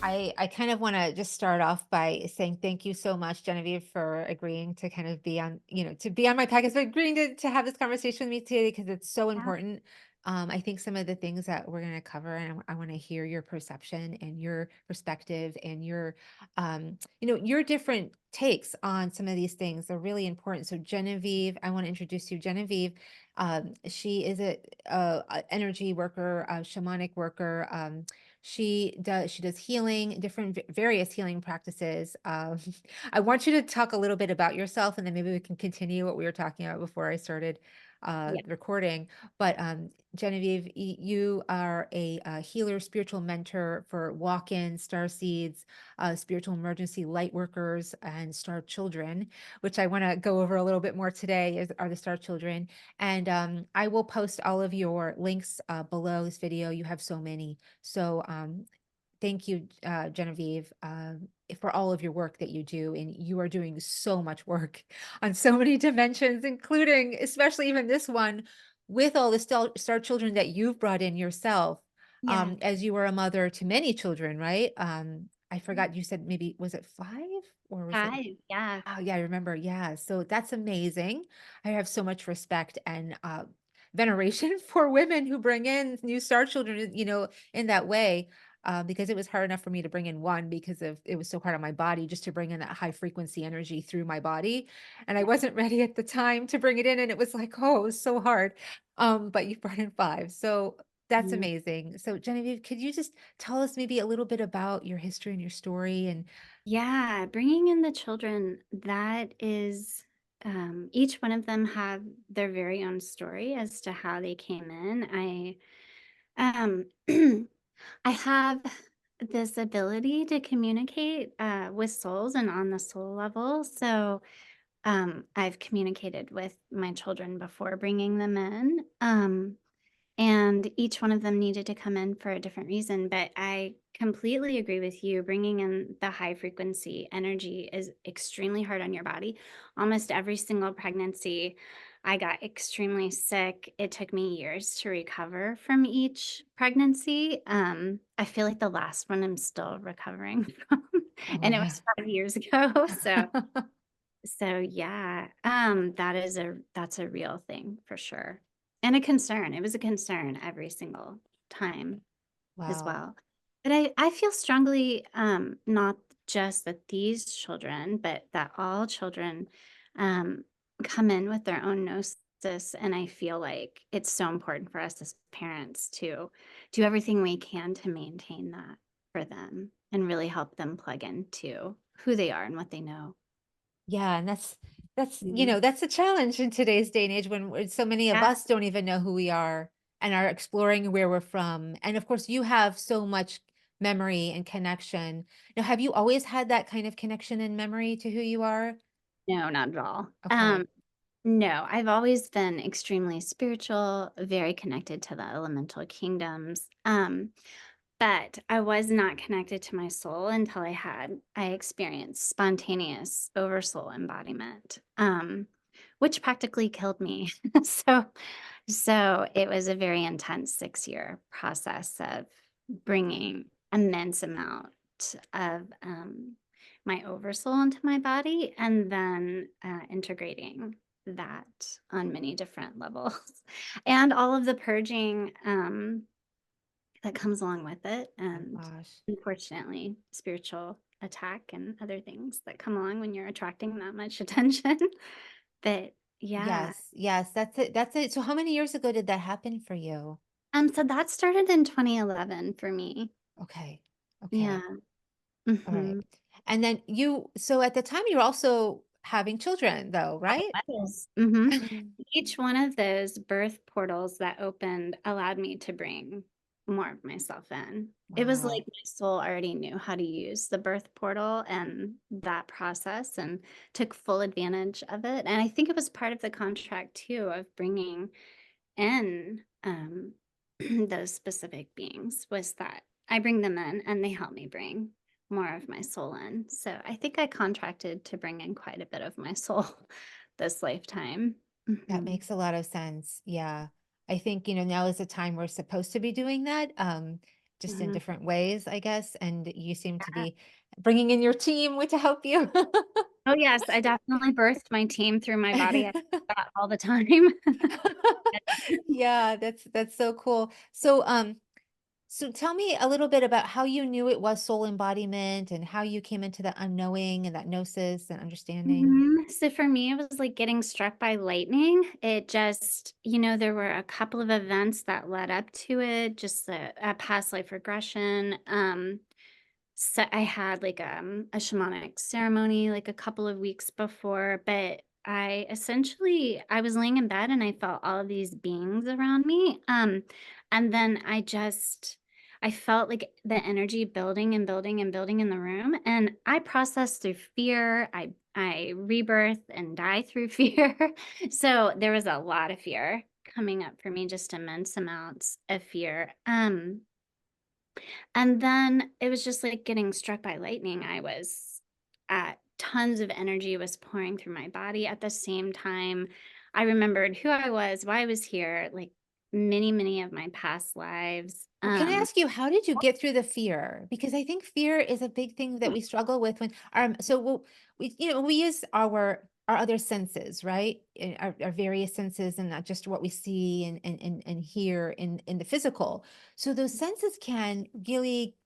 I kind of want to just start off by saying thank you so much, Genevieve, for agreeing to kind of be on, to be on my podcast, but agreeing to have this conversation with me today because it's so Yeah. important. I think some of the things that we're going to cover, and I want to hear your perception and your perspective and your different takes on some of these things are really important. So, Genevieve, I want to introduce you, Genevieve. She is a energy worker, a shamanic worker. She does healing, different various healing practices. I want you to talk a little bit about yourself, and then maybe we can continue what we were talking about before I started Yeah. recording. But Genevieve, you are a healer, spiritual mentor for walk-in star seeds, spiritual emergency light workers, and star children, which I want to go over a little bit more today. Are the star children, and I will post all of your links below this video. You have so many. So thank you, Genevieve, for all of your work that you do. And you are doing so much work on so many dimensions, including, especially even this one, with all the star children that you've brought in yourself, Yeah. as you were a mother to many children, right? I forgot, you said maybe, was it 5 or was it? 5, yeah. Oh, yeah, I remember. Yeah. So that's amazing. I have so much respect and veneration for women who bring in new star children, in that way. Because it was hard enough for me to bring in one because of it was so hard on my body just to bring in that high frequency energy through my body. And I Yeah. wasn't ready at the time to bring it in. And it was like, oh, it was so hard. But you brought in 5. So that's Mm. amazing. So Genevieve, could you just tell us maybe a little bit about your history and your story and Yeah, bringing in the children, that is, each one of them have their very own story as to how they came in. Um, I have this ability to communicate with souls and on the soul level. So, I've communicated with my children before bringing them in. And each one of them needed to come in for a different reason. But I completely agree with you. Bringing in the high frequency energy is extremely hard on your body. Almost every single pregnancy, I got extremely sick. It took me years to recover from each pregnancy. I feel like the last one I'm still recovering from, oh and it yeah. was 5 years ago. So yeah, that's a real thing for sure. And a concern. It was a concern every single time as Wow. well. But I feel strongly, not just that these children, but that all children um, come in with their own gnosis. And I feel like it's so important for us as parents to do everything we can to maintain that for them and really help them plug into who they are and what they know. Yeah, and that's Mhm. that's a challenge in today's day and age when so many of Yeah. us don't even know who we are and are exploring where we're from. And of course, you have so much memory and connection. Now, have you always had that kind of connection and memory to who you are? No, not at all. Okay. No, I've always been extremely spiritual, very connected to the elemental kingdoms. But I was not connected to my soul until I experienced spontaneous oversoul embodiment, which practically killed me. so, so it was a very intense 6-year process of bringing immense amount of my oversoul into my body and then integrating that on many different levels and all of the purging that comes along with it, Oh and gosh. unfortunately spiritual attack and other things that come along when you're attracting that much attention. But yeah. Yes, yes, that's it. That's it. So how many years ago did that happen for you? So that started in 2011 for me. Okay. Yeah. Okay. All right. Hmm. And then so at the time you were also having children though, right? I was. Hmm. Each one of those birth portals that opened allowed me to bring more of myself in. It was like Wow. my soul already knew how to use the birth portal and that process and took full advantage of it. And I think it was part of the contract too of bringing in those specific beings was that I bring them in and they help me bring more of my soul in. So I think I contracted to bring in quite a bit of my soul this lifetime. That Hmm. makes a lot of sense. Yeah. I think, now is the time we're supposed to be doing that. just in Mhm. different ways, I guess. And you seem to be bringing in your team to help you. Oh, yes, I definitely birthed my team through my body. I do that all the time. Yeah, that's so cool. So tell me a little bit about how you knew it was soul embodiment and how you came into that unknowing and that gnosis and understanding. So for me, it was like getting struck by lightning. It just, there were a couple of events that led up to it, just a past life regression. So I had like a shamanic ceremony like a couple of weeks before, but I was laying in bed and I felt all of these beings around me. And then I felt like the energy building and building and building in the room. And I processed through fear. I rebirth and die through fear. So there was a lot of fear coming up for me, just immense amounts of fear. And then it was just like getting struck by lightning. I was at tons of energy was pouring through my body at the same time. I remembered who I was, why I was here, like many, many of my past lives. Well, can I ask you, how did you get through the fear? Because I think fear is a big thing that we struggle with when we use our other senses, right? Our various senses and not just what we see and hear in the physical. So those senses can really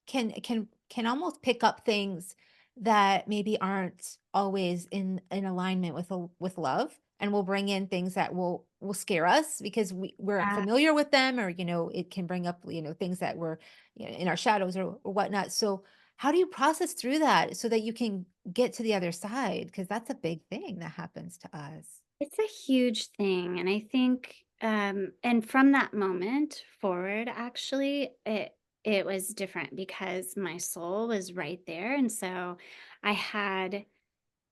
can almost pick up things that maybe aren't always in alignment with love, and will bring in things that will scare us because we're Uh, familiar with them, or it can bring up things that were in our shadows or whatnot. So how do you process through that so that you can get to the other side, because that's a big thing that happens to us. it's a huge thing. And I think, and from that moment forward, actually, it was different because my soul was right there. And so I had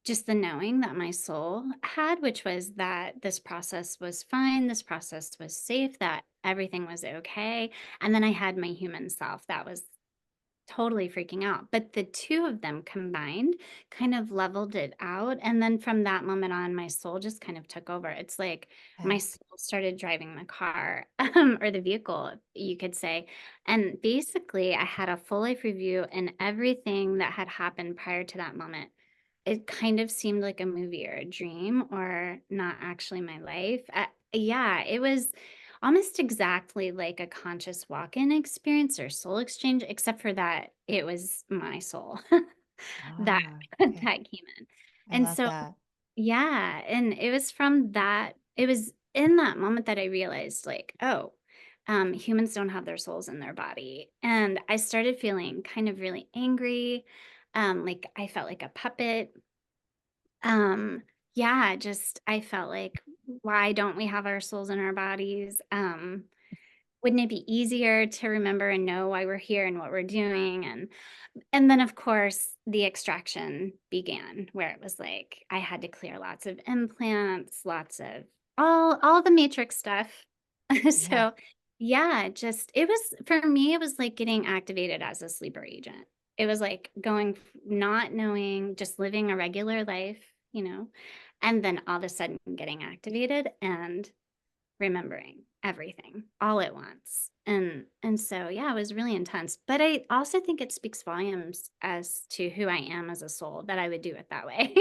just the knowing that my soul had, which was that this process was fine, this process was safe, that everything was okay. And then I had my human self that was totally freaking out. But the two of them combined kind of leveled it out. And then from that moment on, my soul just kind of took over. It's like my Okay. soul started driving the car or the vehicle, you could say. And basically, I had a full life review, and everything that had happened prior to that moment, it kind of seemed like a movie or a dream or not actually my life. Yeah, it was almost exactly like a conscious walk-in experience or soul exchange, except for that it was my soul that Ah, that okay. came in. I And love so, that. yeah, and it was from that, it was in that moment that I realized, like, oh, humans don't have their souls in their body. And I started feeling kind of really angry. Like I felt like a puppet. Um, yeah, just I felt like, why don't we have our souls in our bodies? Wouldn't it be easier to remember and know why we're here and what we're doing? And then of course the extraction began, where it was like I had to clear lots of implants, lots of all the matrix stuff. Yeah. So yeah, just it was, for me, it was like getting activated as a sleeper agent. It was like not knowing, just living a regular life, and then all of a sudden getting activated and remembering everything all at once. And so yeah, it was really intense. But I also think it speaks volumes as to who I am as a soul that I would do it that way.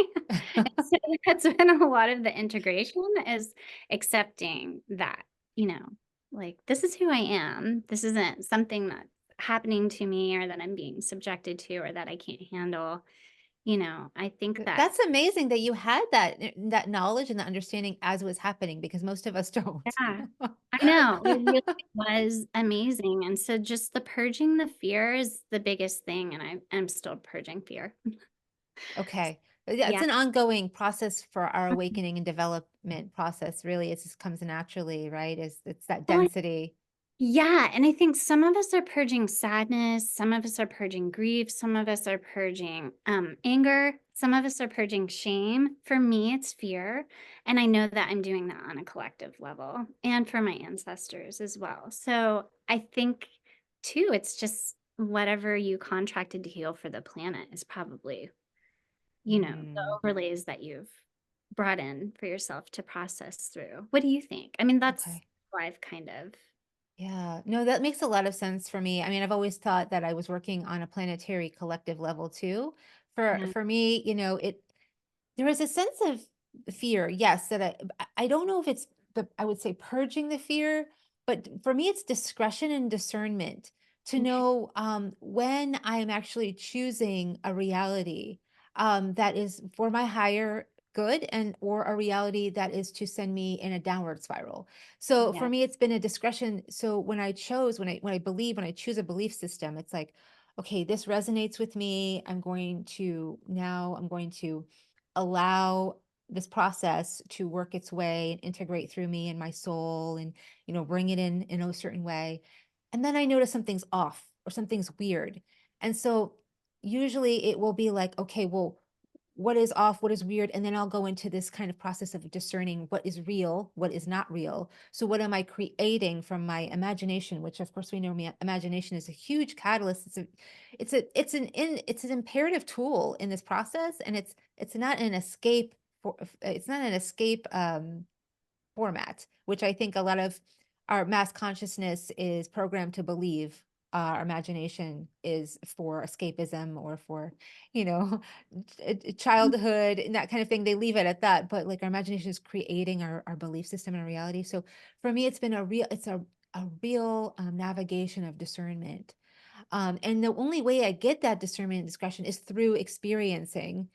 And so that's been a lot of the integration, is accepting that, you know, like this is who I am. This isn't something that's happening to me or that I'm being subjected to or that I can't handle. I think that, That's amazing that you had that knowledge and that understanding as it was happening, because most of us don't. yeah, I know. It really was amazing. And so just the purging the fear is the biggest thing. And I'm still purging fear. Okay. Yeah, it's Yeah. an ongoing process for our awakening and development process, really. It just comes naturally, right? It's that Well, density. yeah. And I think some of us are purging sadness. Some of us are purging grief. Some of us are purging anger. Some of us are purging shame. For me, it's fear. And I know that I'm doing that on a collective level and for my ancestors as well. So I think, too, it's just whatever you contracted to heal for the planet is probably, the Mm, overlays that you've brought in for yourself to process through. What do you think? I mean, that's okay. how I've kind of Yeah, no, that makes a lot of sense for me. I mean, I've always thought that I was working on a planetary collective level too. Yeah. For me, there is a sense of fear, yes, that I don't know if it's I would say purging the fear, but for me, it's discretion and discernment to Okay. know when I am actually choosing a reality that is for my higher good and or a reality that is to send me in a downward spiral. So for Yeah. me, it's been a discretion. So when I choose a belief system, it's like, okay, this resonates with me. I'm going to allow this process to work its way and integrate through me and my soul and bring it in a certain way, and then I notice something's off or something's weird, and so usually it will be like, okay, well, what is off, what is weird, and then I'll go into this kind of process of discerning what is real, what is not real. So what am I creating from my imagination, which of course we know imagination is a huge catalyst. It's an imperative tool in this process, and it's not an escape for it's not an escape format, which I think a lot of our mass consciousness is programmed to believe. Our imagination is for escapism or for, you know, childhood and that kind of thing. They leave it at that, but like our imagination is creating our belief system and reality. So for me, it's been a real navigation of discernment. And the only way I get that discernment and discretion is through experiencing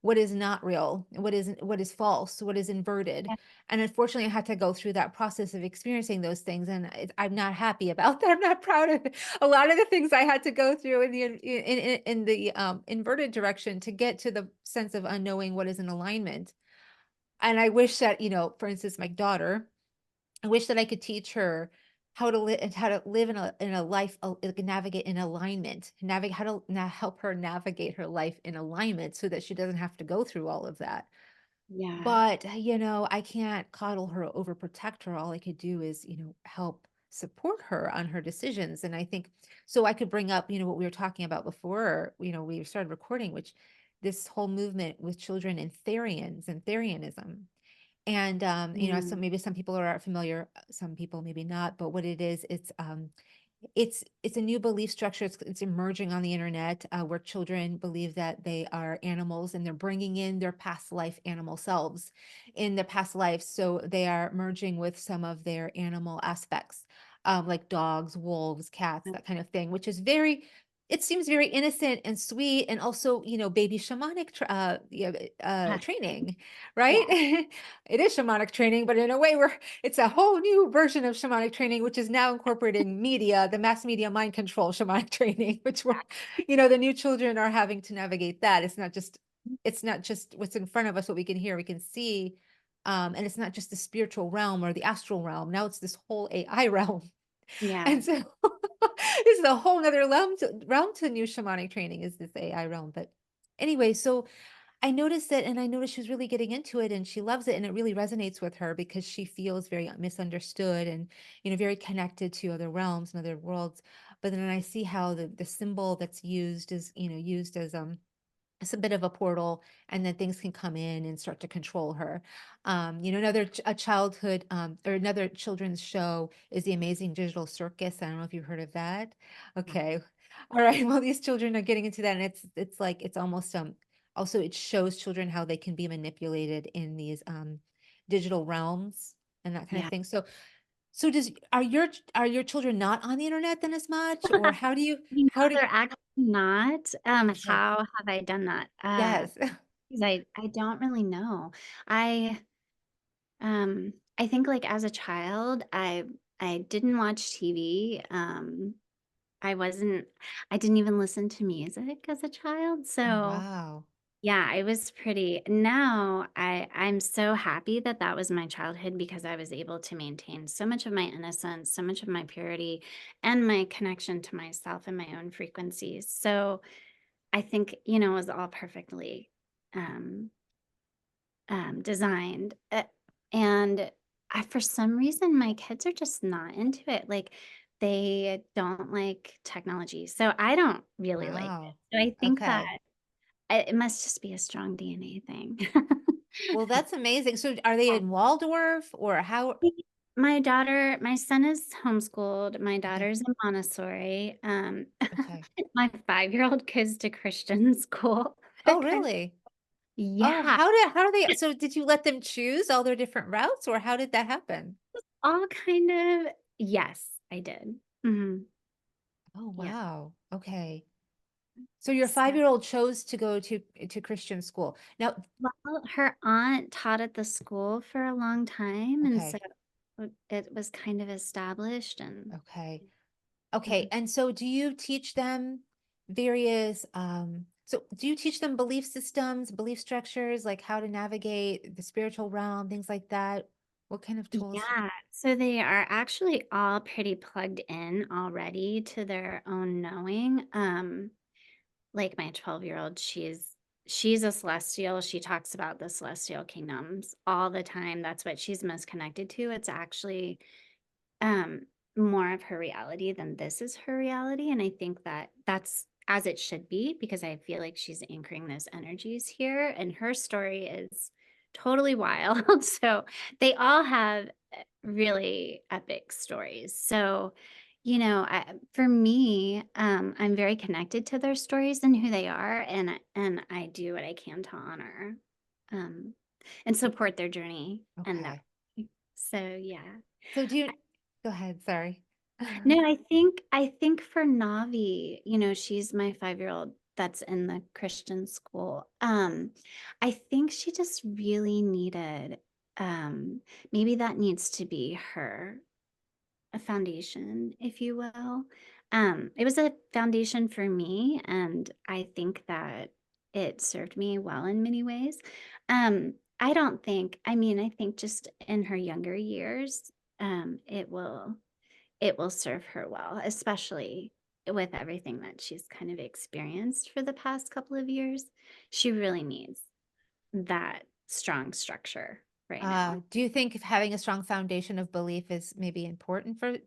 what is not real, what is false, what is inverted. Yeah. And unfortunately, I had to go through that process of experiencing those things, and I'm not happy about that. I'm not proud of a lot of the things I had to go through in the inverted direction to get to the sense of unknowing what is in alignment. And I wish that, for instance, my daughter, I wish that I could teach her how to live in a life, like, navigate in alignment, navigate how to help her navigate her life in alignment so that she doesn't have to go through all of that. Yeah. But, I can't coddle her, overprotect her. All I could do is, help support her on her decisions. And I think so I could bring up, what we were talking about before, we started recording, which this whole movement with children and Therians and Therianism. And Yeah. some maybe some people are familiar, some people maybe not, but what it is, it's a new belief structure. It's emerging on the internet, where children believe that they are animals and they're bringing in their past life animal selves in the past lives. So they are merging with some of their animal aspects, like dogs, wolves, cats, that kind of thing, which is it seems very innocent and sweet, and also, baby shamanic training, right? Yeah. It is shamanic training, but in a way where it's a whole new version of shamanic training, which is now incorporating media, the mass media mind control shamanic training, which the new children are having to navigate that. It's not just what's in front of us, what we can hear, we can see. And it's not just the spiritual realm or the astral realm. Now it's this whole AI realm. Yeah. And so this is a whole nother realm to new shamanic training, is this AI realm. But anyway, so I noticed it, and I noticed she was really getting into it and she loves it, and it really resonates with her because she feels very misunderstood and, very connected to other realms and other worlds. But then I see how the symbol that's used is, used as it's a bit of a portal, and then things can come in and start to control her. A childhood, or another children's show is The Amazing Digital Circus. I don't know if you've heard of that. Okay. All right. Well, these children are getting into that, and it's like it's almost also it shows children how they can be manipulated in these digital realms and that kind of Yeah. thing. So are your children not on the internet then as much, or You know, how do you they're actually not. okay. How have I done that? Yes. 'Cause I don't really know. I I think, like, as a child, I didn't watch TV. I wasn't I didn't even listen to music as a child. Oh, So, wow. yeah, I was pretty now I'm so happy that that was my childhood because I was able to maintain so much of my innocence, so much of my purity, and my connection to myself and my own frequencies. So, I think, it was all perfectly, um designed. And for some reason, my kids are just not into it. Like, they don't like technology. So I don't really like it. Wow. So I think that Okay. it must just be a strong DNA thing. Well, that's amazing. So are they in Waldorf or how? My son is homeschooled. My Okay. daughter's in Montessori. Okay. My 5-year-old goes to Christian school. Oh, really? Oh, Yeah, how do they, so did you let them choose all their different routes, or how did that happen? all kind of yes, I did. Mhm. Oh, Yeah. wow. Okay. So your So, 5-year-old chose to go to Christian school. Now, well, her aunt taught at the school for a long time, and so okay. it was kind of established and Okay. Okay. mhm. And so do you teach them various so do you teach them belief systems, belief structures, like how to navigate the spiritual realm, things like that? What kind of tools? Yeah, so they are actually all pretty plugged in already to their own knowing. Like my 12-year-old, she's a celestial. She talks about the celestial kingdoms all the time. That's what she's most connected to. It's actually um more of her reality than this is her reality, and I think that that's as it should be because I feel like she's anchoring those energies here, and her story is totally wild. So they all have really epic stories. So for me, I'm very connected to their stories and who they are, and I do what I can to honor um and support their journey and that. Okay. So yeah. So do you go ahead, sorry. No, I think for Navi, she's my 5-year-old that's in the Christian school. I think she just really needed, um, maybe that needs to be her a foundation, if you will. It was a foundation for me, and I think that it served me well in many ways. I don't think, I mean, I think just in her younger years, it will serve her well, especially with everything that she's kind of experienced for the past couple of years. She really needs that strong structure right now. Do you think if having a strong foundation of belief is maybe important for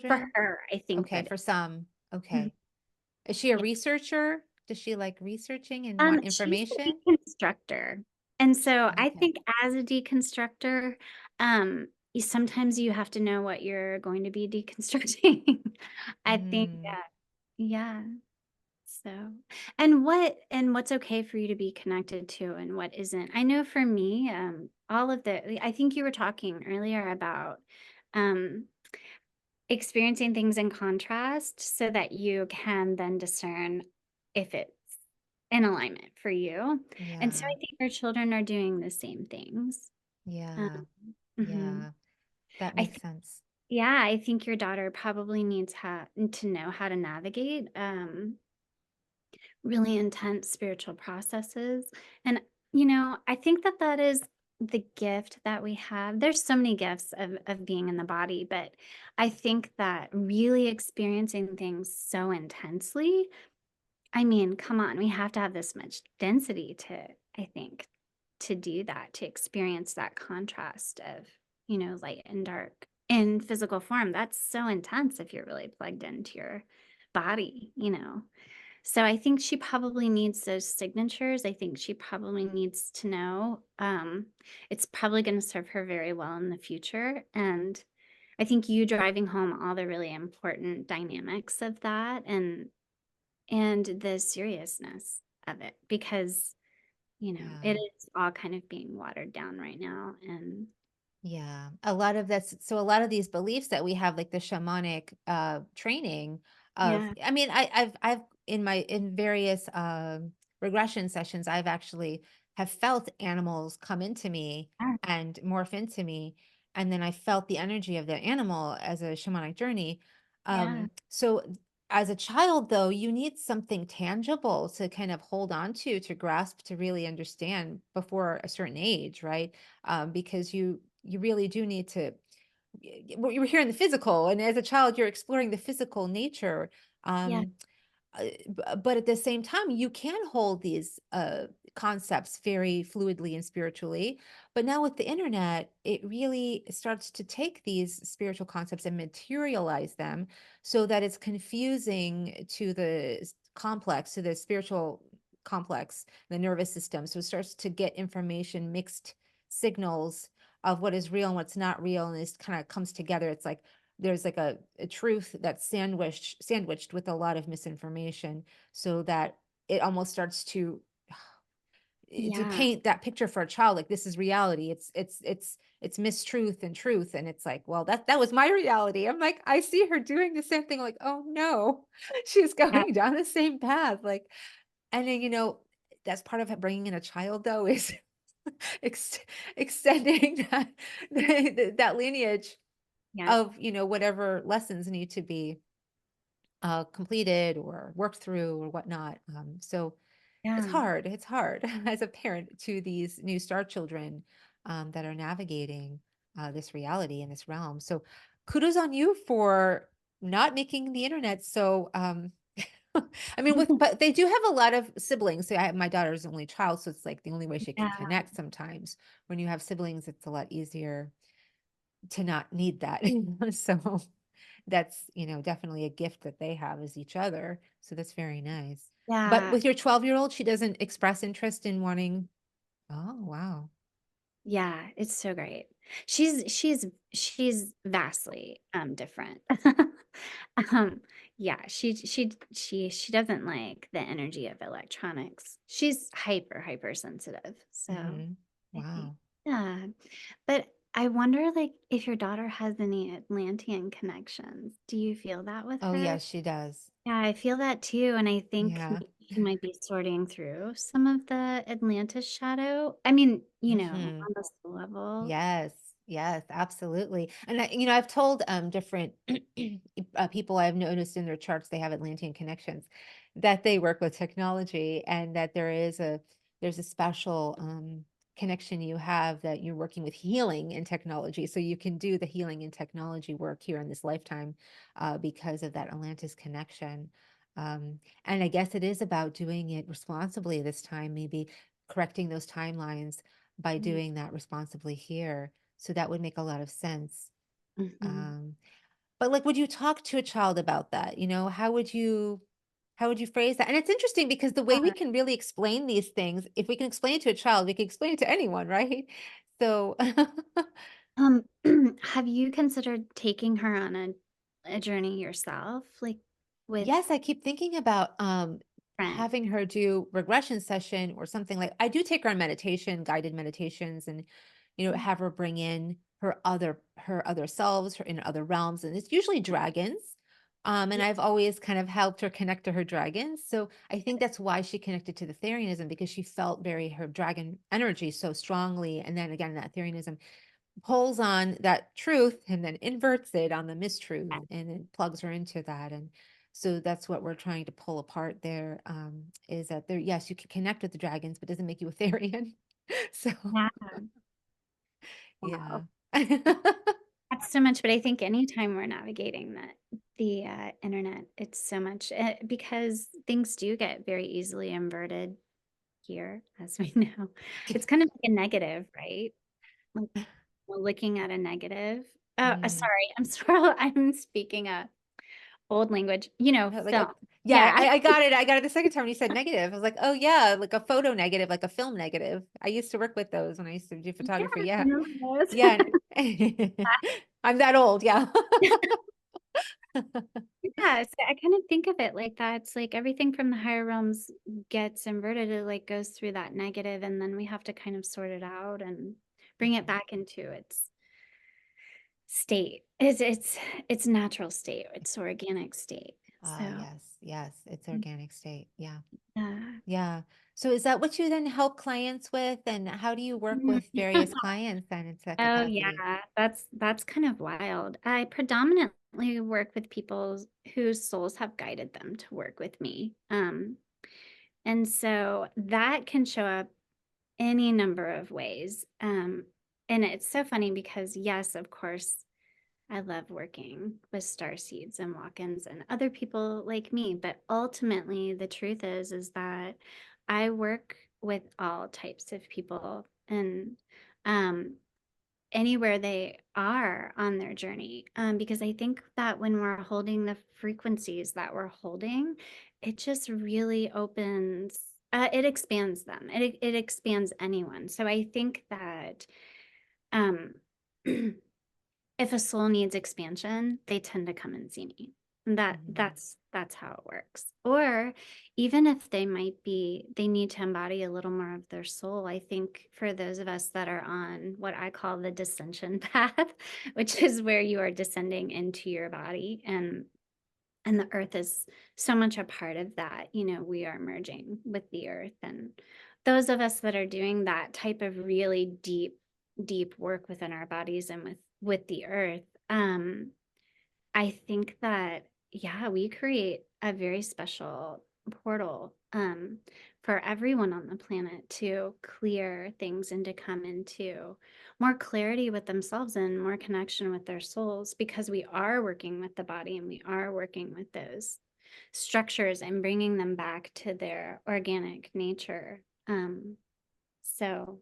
For children? her, I think Okay, that for some. mhm, Okay. Is she a yeah. researcher? Does she like researching and want She's a information? deconstructor. And so I Okay. think as a deconstructor, sometimes you have to know what you're going to be deconstructing. I think Mm, that, yeah. So, and what's okay for you to be connected to and what isn't. I know for me, I think you were talking earlier about um, experiencing things in contrast so that you can then discern if it's in alignment for you. And so yeah. I think our children are doing the same things. Um, Yeah. mhm. Yeah. That I makes think, sense. yeah, I think your daughter probably needs to know how to navigate. Really intense spiritual processes. And, I think that that is the gift that we have. There's so many gifts of being in the body, but I think that really experiencing things so intensely, I mean, come on, we have to have this much density I think, to do that, to experience that contrast of, light and dark in physical form. That's so intense if you're really plugged into your body. So I think she probably needs those signatures. I think she probably needs to know. It's probably going to serve her very well in the future. And I think you driving home all the really important dynamics of that and the seriousness of it because it Yeah. is all kind of being watered down right now. And Yeah. A lot of that's so a lot of these beliefs that we have, like the shamanic training of, yeah, I mean, I've in various regression sessions, I've actually have felt animals come into me yeah, and morph into me. And then I felt the energy of the animal as a shamanic journey. yeah, So as a child, though, you need something tangible to kind of hold on to grasp, to really understand before a certain age, right? Because you really do need to well, you were here in the physical, and as a child you're exploring the physical nature, yeah, um but at the same time you can hold these concepts very fluidly and spiritually. But now with the internet, it really starts to take these spiritual concepts and materialize them so that it's confusing to to the spiritual complex, the nervous system. So it starts to get information, mixed signals, of what is real and what's not real, and this kind of comes together. It's like there's like a truth that's sandwiched with a lot of misinformation, so that it almost starts to Yeah. paint that picture for a child like this is reality. It's mistruth and truth, and it's like, well, that was my reality. I'm like, I see her doing the same thing, like, oh no, she's Yeah. going down the same path, like. And then, that's part of bringing in a child, though, is ex- extending that lineage Yeah. of, whatever lessons need to be completed or worked through or whatnot. So it's Yeah. hard. It's hard as a parent to these new star children that are navigating this reality in this realm. So kudos on you for not making the internet so I mean, but they do have a lot of siblings. So my daughter's only child, so it's like the only way she can Yeah. connect sometimes. When you have siblings, it's a lot easier to not need that. So that's, definitely a gift that they have as each other. So that's very nice. But Yeah. with your 12-year-old, she doesn't express interest in wanting. Oh, wow. Yeah, it's so great. She's vastly different. Um yeah, she doesn't like the energy of electronics. She's hyper sensitive. So Hmm. I think Wow. yeah. But I wonder like if your daughter has any Atlantean connections. Do you feel that with Oh, her? yes, she does. Yeah, I feel that too, and I think Yeah. maybe she might be sorting through some of the Atlantis shadow. I mean, Hmm. on the soul level. Yes, yes, absolutely. And I've told different people I've noticed in their charts they have Atlantean connections, that they work with technology, and that there's a special connection you have, that you're working with healing in technology. So you can do the healing and technology work here in this lifetime because of that Atlantis connection. And I guess it is about doing it responsibly this time, maybe correcting those timelines by Mm, doing that responsibly here. So that would make a lot of sense. mhm. Um, but like, would you talk to a child about that? How would you phrase that? And it's interesting because the way we Yeah. can really explain these things, if we can explain it to a child, we can explain it to anyone, right? So Um, have you considered taking her on a journey yourself, like with yes, I keep thinking about friends? having her do regression session or something. Like, I do take her on meditation, guided meditations, and have her bring in her other selves, her in other realms, and it's usually dragons. And Yeah. I've always kind of helped her connect to her dragons. So I think that's why she connected to the Therianism, because she felt very her dragon energy so strongly. And then again, that Therianism pulls on that truth and then inverts it on the mistruth, and then plugs her into that. And so that's what we're trying to pull apart there, is that there, yes, you can connect with the dragons, but it doesn't make you a Therian. So Yeah. yeah. Wow. That's so much, but I think anytime we're navigating the internet, it's so much because things do get very easily inverted here, as we know. It's kind of like a negative, right? Like we're looking at a negative. Oh, Mm. sorry. I'm sorry. I'm speaking a old language, Like film. yeah, Yeah. I got it. I got it the second time when you said negative. I was like, oh yeah, like a photo negative, like a film negative. I used to work with those when I used to do Yeah, photography. Yeah. you know those. Yeah. I'm that old. Yeah. Yeah, so I kind of think of it like that. It's like everything from the higher realms gets inverted. It like goes through that negative, and then we have to kind of sort it out and bring it back into its state. It's natural state. It's organic state. Ah, So yes, yes, it's organic state. Yeah. yeah. Yeah. So is that what you then help clients with? And how do you work Mm. with various clients then in that Oh capacity? yeah, that's kind of wild. I predominantly work with people whose souls have guided them to work with me. And so that can show up any number of ways. And it's so funny because, yes, of course, I love working with star seeds and walk-ins and other people like me. But ultimately, the truth is that I work with all types of people and um, anywhere they are on their journey. Because I think that when we're holding the frequencies that we're holding, it just really opens, it expands them. It expands anyone. So I think that Um, if a soul needs expansion, they tend to come and see me. And that's how it works. Or even if they need to embody a little more of their soul. I think for those of us that are on what I call the descension path, which is where you are descending into your body, and the earth is so much a part of that. We are merging with the earth, and those of us that are doing that type of really deep work within our bodies and with the earth, I think that, yeah, we create a very special portal, for everyone on the planet to clear things and to come into more clarity with themselves and more connection with their souls, because we are working with the body and we are working with those structures and bringing them back to their organic nature. So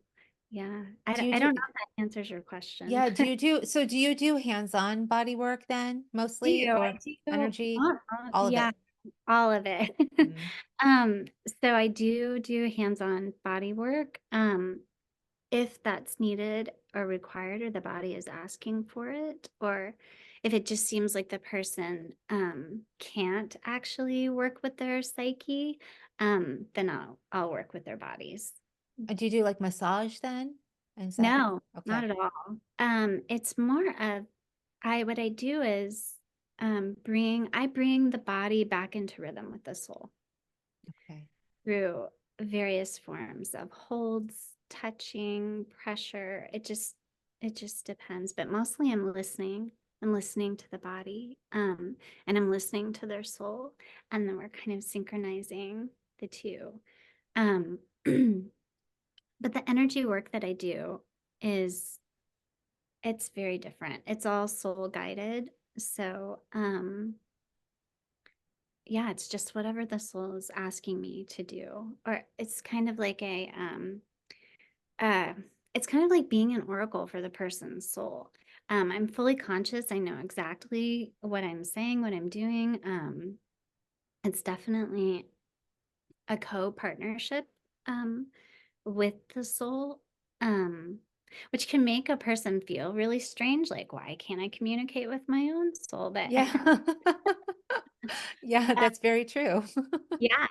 yeah, Do you I do, don't know if that answers your question. yeah, do you do hands-on body work then mostly, I or do. energy? All of Yeah, it? all of it. Mm. Um, so I do hands-on body work, if that's needed or required, or the body is asking for it, or if it just seems like the person can't actually work with their psyche, then I'll work with their bodies. Do you do like massage then? Is that No, not okay? at all. It's more of what I do is I bring the body back into rhythm with the soul Okay. through various forms of holds, touching, pressure. It just depends, but mostly I'm listening. I'm listening to the body, and I'm listening to their soul, and then we're kind of synchronizing the two. Um, but the energy work that I do is it's very different. It's all soul guided. So, yeah, it's just whatever the soul is asking me to do. Or it's kind of like uh it's kind of like being an oracle for the person's soul. I'm fully conscious. I know exactly what I'm saying, what I'm doing. It's definitely a co-partnership with the soul. Um, which can make a person feel really strange, like, why can't I communicate with my own soul? But Yeah. Yeah, that's very true. yeah,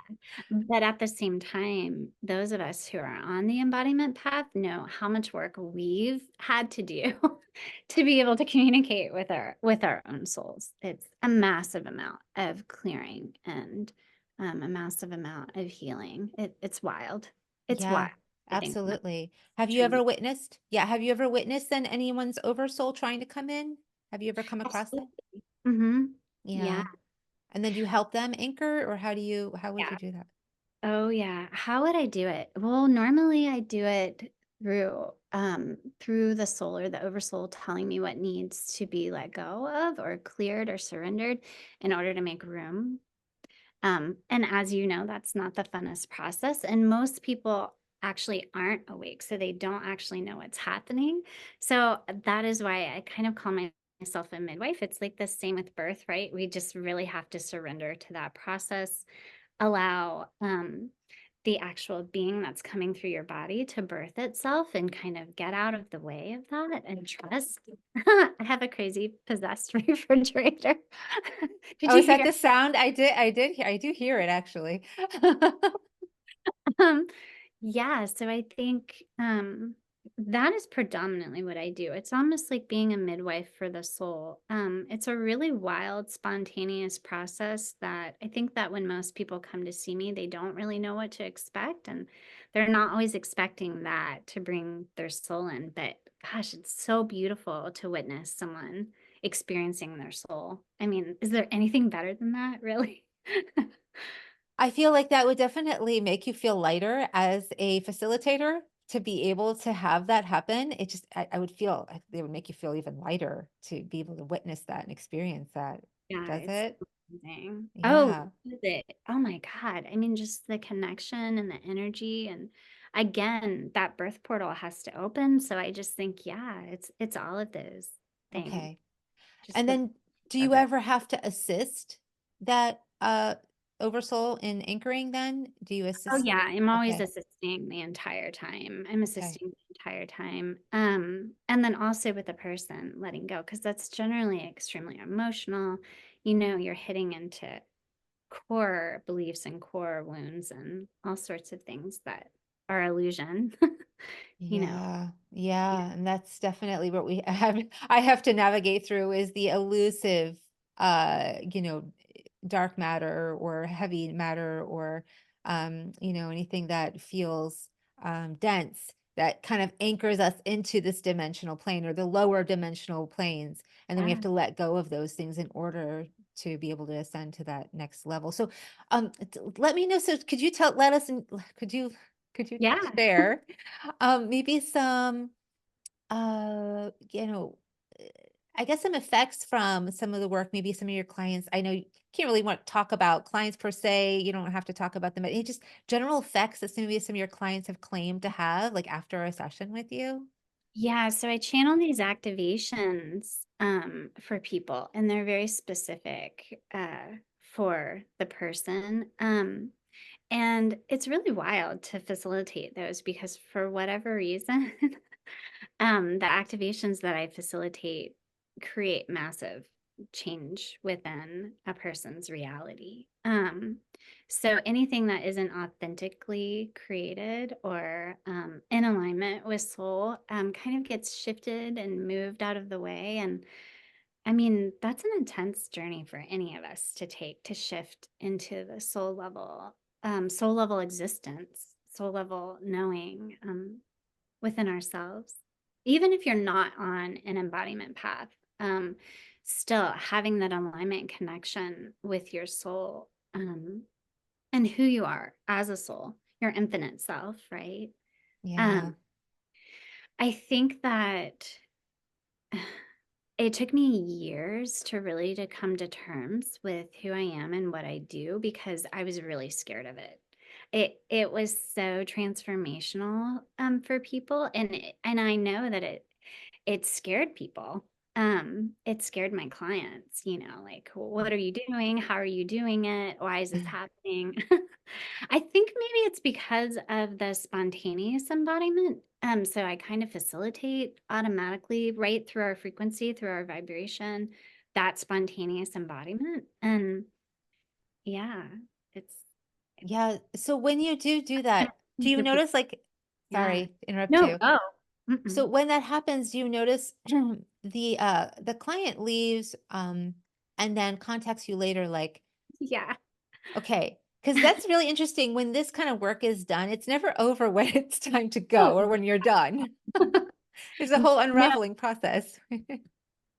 but at the same time, those of us who are on the embodiment path know how much work we've had to do to be able to communicate with our own souls. It's a massive amount of clearing, and a massive amount of healing. It's wild. It's Yeah, wild to think about. absolutely. Have you ever Truly. witnessed? Yeah, have you ever witnessed then anyone's oversoul trying to come in? Have you ever come across that? Absolutely. Mm-hmm. Yeah. Yeah. And then do you help them anchor, or how would you Yeah. do that? Oh yeah. How would I do it? Well, normally I do it through the soul or the oversoul telling me what needs to be let go of or cleared or surrendered in order to make room. And as you know, that's not the funnest process. And most people actually aren't awake, so they don't actually know what's happening. So that is why I kind of call myself a midwife. It's like the same with birth, right? We just really have to surrender to that process, allow the actual being that's coming through your body to birth itself and kind of get out of the way of that and trust. I have a crazy possessed refrigerator. Did Oh, you is that hear? the sound? I do hear it actually. Um, yeah, so I think that is predominantly what I do. It's almost like being a midwife for the soul. It's a really wild, spontaneous process that I think that when most people come to see me, they don't really know what to expect, and they're not always expecting that to bring their soul in. But gosh, it's so beautiful to witness someone experiencing their soul. I mean, is there anything better than that, really? I feel like that would definitely make you feel lighter as a facilitator to be able to have that happen. I would feel it would make you feel even lighter to be able to witness that and experience that. Yeah, Does it's it? amazing. Oh, Yeah. is it? Oh my God. I mean, just the connection and the energy. And again, that birth portal has to open. So I just think, yeah, it's all of those things. Okay. Just And the then do of you it. ever have to assist that oversoul in anchoring then? Do you Oh assist? yeah, I'm always Okay. assisting the entire time. I'm Okay. assisting the entire time. And then also with the person letting go, because that's generally extremely emotional. You know, you're hitting into core beliefs and core wounds and all sorts of things that are illusion, you know. Yeah, Yeah. yeah, and that's definitely what we have. I have to navigate through is the elusive, you know, dark matter or heavy matter or, you know, anything that feels dense that kind of anchors us into this dimensional plane or the lower dimensional planes, and then we have Yeah. to let go of those things in order to be able to ascend to that next level. So, let me know. So, could you tell? Let us. Could you Yeah. share? Maybe some, you know, uh, I guess some effects from some of the work, maybe some of your clients. I know you can't really want to talk about clients per se. You don't have to talk about them, but any just general effects that maybe some of your clients have claimed to have, like after a session with you. Yeah, so I channel these activations for people, and they're very specific for the person. And it's really wild to facilitate those because for whatever reason, the activations that I facilitate create massive change within a person's reality. So anything that isn't authentically created or in alignment with soul kind of gets shifted and moved out of the way. And I mean, that's an intense journey for any of us to take to shift into the soul level existence, soul level knowing within ourselves. Even if you're not on an embodiment path, um, still having that alignment and connection with your soul and who you are as a soul, your infinite self, right? Yeah. Um, I think that it took me years to really to come to terms with who I am and what I do because I was really scared of it. It was so transformational for people, and I know that it scared people. It scared my clients, you know, like, what are you doing? How are you doing it? Why is this happening? I think maybe it's because of the spontaneous embodiment. So I kind of facilitate automatically right through our frequency, through our vibration, that spontaneous embodiment. And yeah, it's Yeah. So when you do kind that, do of you for people. notice like, Yeah. sorry, to interrupt No, you. go. So Mm-mm. when that happens, do you notice the client leaves and then contacts you later like, Yeah. okay, because that's really interesting. When this kind of work is done, it's never over when it's time to Oh, go or when you're done. There's a whole no, unraveling process.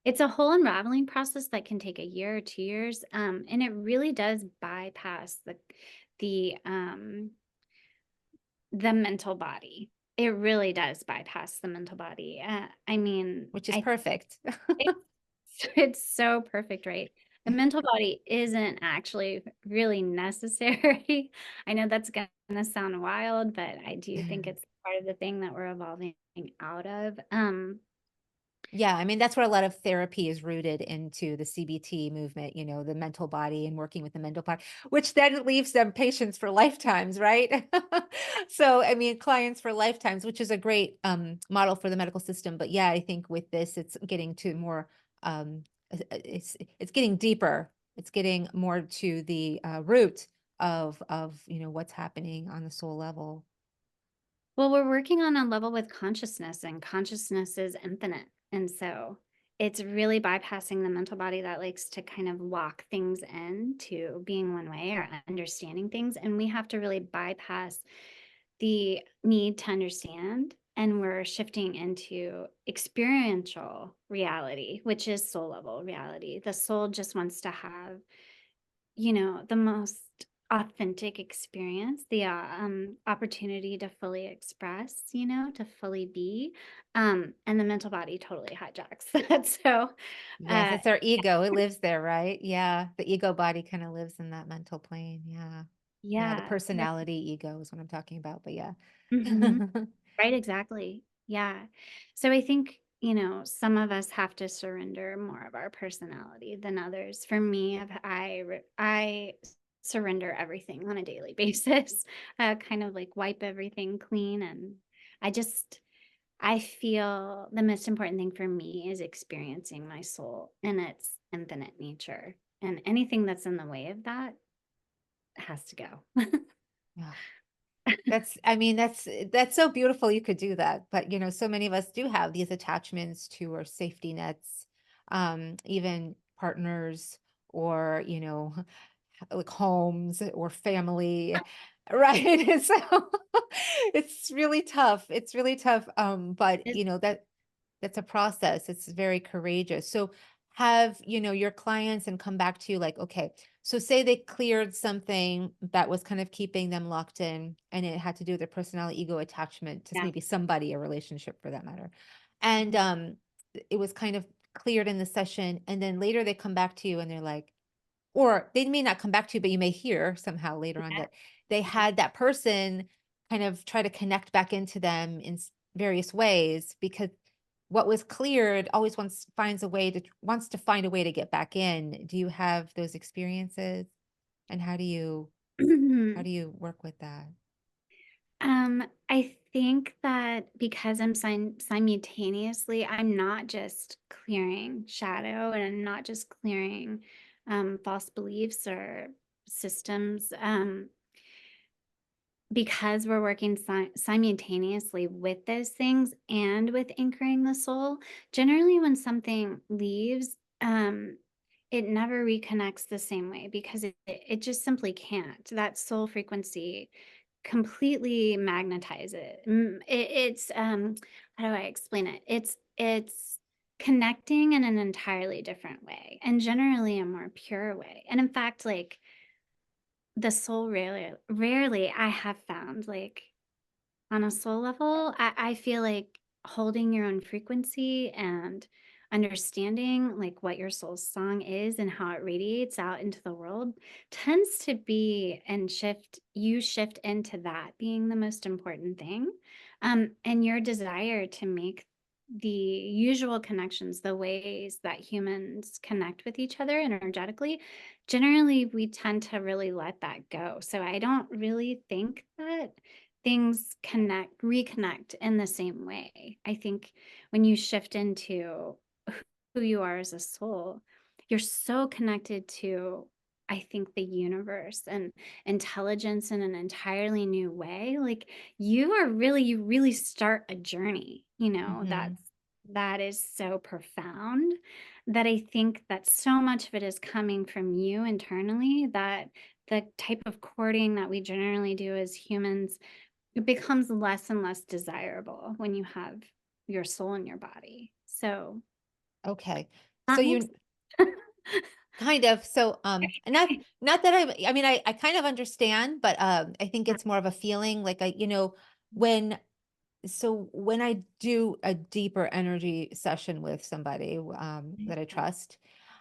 it's a whole unraveling process that can take a year or 2 years. And it really does bypass the the mental body. It really does bypass the mental body. I mean, Which is I perfect. it's it's so perfect, right? The mental body isn't actually really necessary. I know that's gonna sound wild, but I do think it's part of the thing that we're evolving out of. Yeah, I mean, that's where a lot of therapy is rooted into the CBT movement, the mental body and working with the mental body, which then leaves them patients for lifetimes, right? So, I mean, clients for lifetimes, which is a great model for the medical system. But yeah, I think with this, it's getting to more, um, it's getting deeper. It's getting more to the root of what's happening on the soul level. Well, we're working on a level with consciousness, and consciousness is infinite. And so it's really bypassing the mental body that likes to kind of lock things into being one way or understanding things. And we have to really bypass the need to understand. And we're shifting into experiential reality, which is soul level reality. The soul just wants to have the most authentic experience, the opportunity to fully express, to fully be. And the mental body totally hijacks that. So, Yes, uh, it's our ego. It lives there, right? Yeah, the ego body kind of lives in that mental plane. Yeah. Yeah, the yeah. personality ego is what I'm talking about, but yeah. Mhm. Right, exactly. Yeah. So I think, some of us have to surrender more of our personality than others. For me, I surrender everything on a daily basis, kind of like wipe everything clean. And I just, I feel the most important thing for me is experiencing my soul in its infinite nature. And anything that's in the way of that has to go. Yeah. I mean, that's so beautiful you could do that. But, so many of us do have these attachments to our safety nets, even partners or, like homes or family, right? And so it's really tough. It's really tough. But It- that's a process. It's very courageous. So have, your clients and come back to you like, okay, so say they cleared something that was kind of keeping them locked in and it had to do with their personality, ego attachment to yeah. maybe somebody, a relationship for that matter. And Mhm. it was kind of cleared in the session. And then later they come back to you and they're like, or they may not come back to you, but you may hear somehow later on Yeah. that they had that person kind of try to connect back into them in various ways because what was cleared always wants to find a way to get back in. Do you have those experiences? And how do you work with that? I think that because I'm simultaneously, I'm not just clearing shadow and I'm not just clearing false beliefs or systems. Because we're working simultaneously with those things and with anchoring the soul, generally when something leaves, it never reconnects the same way because it just simply can't. That soul frequency completely magnetize it. It's how do I explain it? It's connecting in an entirely different way and generally a more pure way. And in fact, like the soul rarely I have found like on a soul level, I feel like holding your own frequency and understanding like what your soul's song is and how it radiates out into the world tends to be and shift into that being the most important thing. And your desire to make the usual connections, the ways that humans connect with each other energetically, generally we tend to really let that go. So I don't really think that things reconnect in the same way. I think when you shift into who you are as a soul, you're so connected to, I think, the universe and intelligence in an entirely new way. Like you really start a journey, Hmm. that is so profound that I think that so much of it is coming from you internally that the type of courting that we generally do as humans, it becomes less and less desirable when you have your soul in your body. So Okay. So that makes you kind of, so, and not that I mean, I kind of understand, but, I think it's more of a feeling like when when I do a deeper energy session with somebody, that I trust,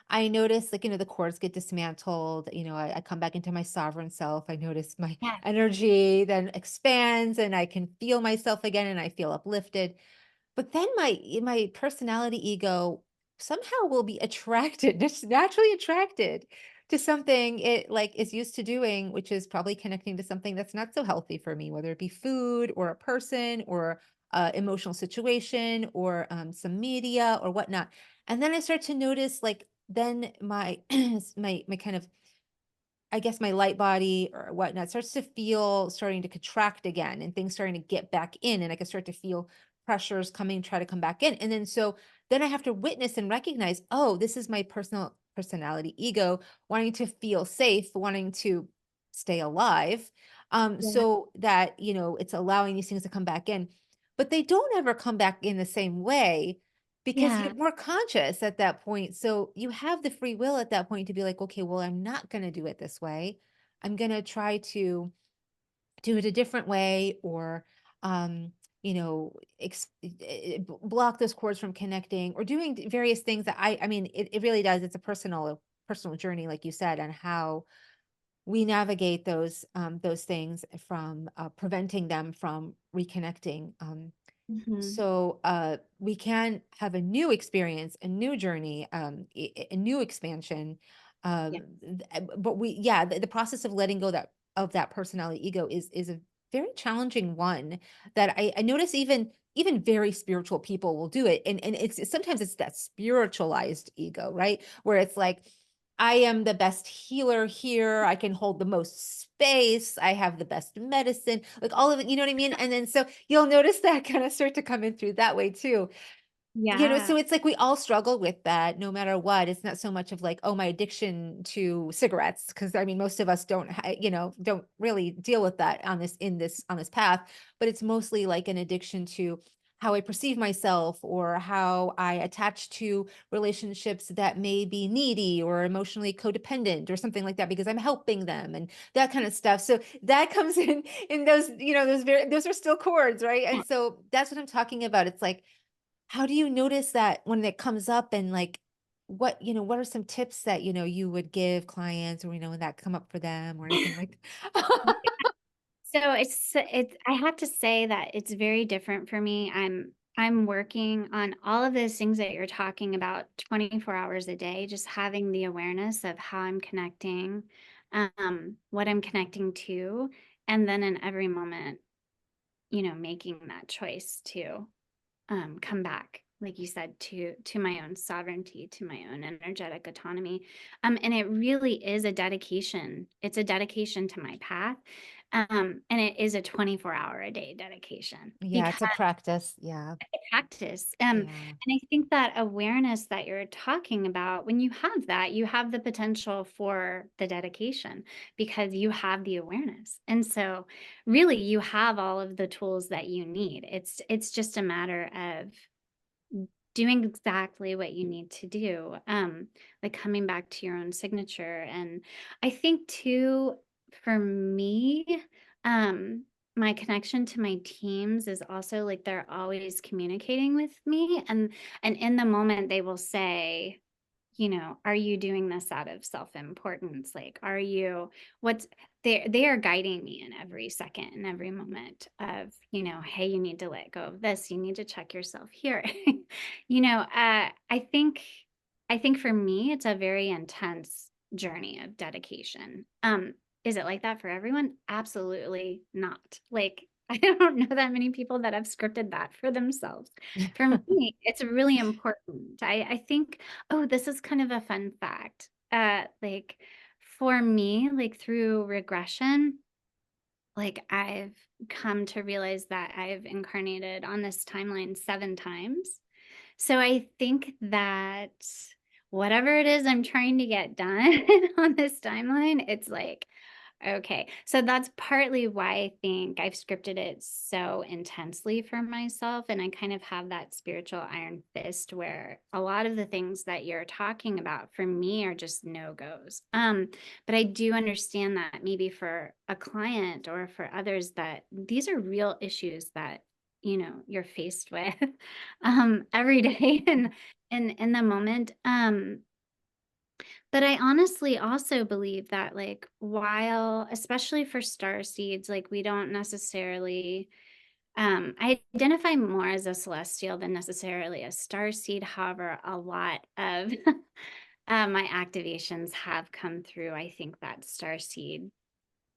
I notice like, the cords get dismantled, I come back into my sovereign self. I notice my yeah, energy then expands and I can feel myself again and I feel uplifted. But then my personality ego somehow will be attracted, just naturally attracted to something it like is used to doing, which is probably connecting to something that's not so healthy for me, whether it be food or a person or emotional situation or some media or whatnot. And then I start to notice like then my my kind of, I guess, my light body or whatnot starts to feel starting to contract again and things starting to get back in. And I can start to feel pressures coming, try to come back in. And then then I have to witness and recognize, oh, this is my personality ego wanting to feel safe, wanting to stay alive. yeah, So that, it's allowing these things to come back in. But they don't ever come back in the same way because yeah, you're more conscious at that point. So you have the free will at that point to be like, okay, well, I'm not going to do it this way. I'm going to try to do it a different way or, you know, block those cords from connecting or doing various things that I mean, it really does. It's a personal journey, like you said, on how we navigate those things from preventing them from reconnecting. mhm, So we can have a new experience, a new journey, a new expansion, Yeah. But yeah, the process of letting go of that personality ego is a very challenging one that I notice even very spiritual people will do it. And sometimes it's that spiritualized ego, right? Where it's like, I am the best healer here. I can hold the most space. I have the best medicine, like all of it, you know what I mean? And then so you'll notice that kind of start to come in through that way too. Yeah. So it's like we all struggle with that no matter what. It's not so much of like, oh, my addiction to cigarettes, because I mean, most of us don't really deal with that on this path, but it's mostly like an addiction to how I perceive myself or how I attach to relationships that may be needy or emotionally codependent or something like that because I'm helping them and that kind of stuff. So that comes in those, those are still chords, right? And so that's what I'm talking about. It's like, how do you notice that when it comes up and like what are some tips that you would give clients or when that come up for them or anything like So it's I have to say that it's very different for me. I'm working on all of those things that you're talking about 24 hours a day, just having the awareness of how I'm connecting, what I'm connecting to, and then in every moment, making that choice to come back, like you said, to my own sovereignty, to my own energetic autonomy. And it really is a dedication. It's a dedication to my path. And it is a 24-hour a day dedication Yeah, because it's a practice. Yeah. I practice. Yeah. And I think that awareness that you're talking about, when you have that, you have the potential for the dedication because you have the awareness. And so really you have all of the tools that you need. It's just a matter of doing exactly what you need to do, like coming back to your own signature. And I think too, for me, my connection to my teams is also like they're always communicating with me, and in the moment they will say, are you doing this out of self-importance? Like, are you, what's, they are guiding me in every second and every moment of, hey, you need to let go of this. You need to check yourself here. I think for me, it's a very intense journey of dedication. Is it like that for everyone? Absolutely not. Like, I don't know that many people that have scripted that for themselves. For me, it's really important. I think, oh, this is kind of a fun fact. Like for me, like through regression, like I've come to realize that I've incarnated on this timeline 7 times. So I think that whatever it is I'm trying to get done on this timeline, it's like, okay. So that's partly why I think I've scripted it so intensely for myself. And I kind of have that spiritual iron fist where a lot of the things that you're talking about for me are just no-goes. But I do understand that maybe for a client or for others that these are real issues that you're faced with every day and in the moment. But I honestly also believe that, like, while, especially for star seeds, like, we don't necessarily, I identify more as a celestial than necessarily a star seed. However, a lot of my activations have come through, I think, that star seed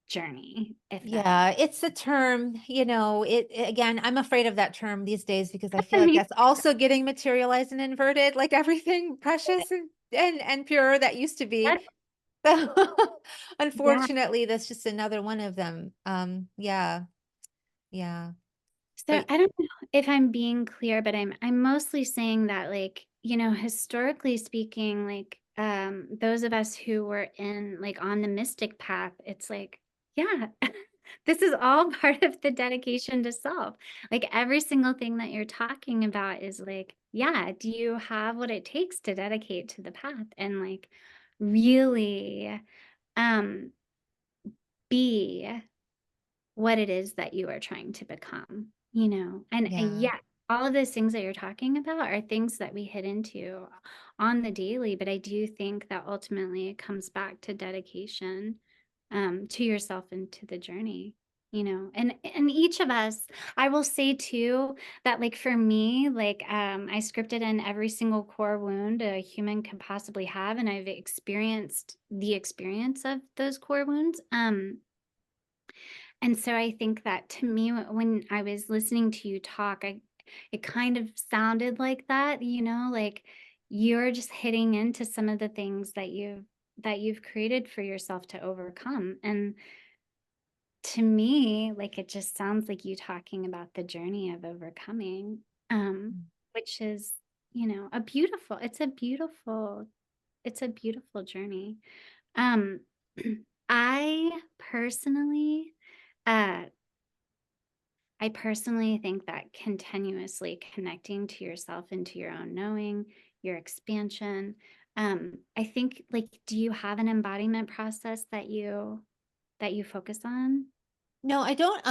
journey, if that makes Yeah, it's a term, again, I'm afraid of that term these days because I feel like sense. that's also getting materialized and inverted, like everything precious and pure that used to be. So, Yeah. unfortunately, that's just another one of them. Yeah, yeah. So But I don't know if I'm being clear, but I'm mostly saying that, like, historically speaking, like those of us who were in, like, on the mystic path, it's like, yeah, this is all part of the dedication to self. Like every single thing that you're talking about is like, yeah, do you have what it takes to dedicate to the path and like really um be what it is that you are trying to become, and yeah. yeah, all of those things that you're talking about are things that we hit into on the daily, but I do think that ultimately it comes back to dedication to yourself and to the journey. and each of us, I will say too, that like for me, like I scripted in every single core wound a human could possibly have, and I've experienced the experience of those core wounds. And so I think that to me, when I was listening to you talk, it kind of sounded like that, like you're just hitting into some of the things that you've created for yourself to overcome. And to me, like it just sounds like you talking about the journey of overcoming, Mm. which is, it's a beautiful journey. Um, I personally, uh, I personally think that continuously connecting to yourself and to your own knowing, your expansion. I think like, do you have an embodiment process that you focus on? No, I don't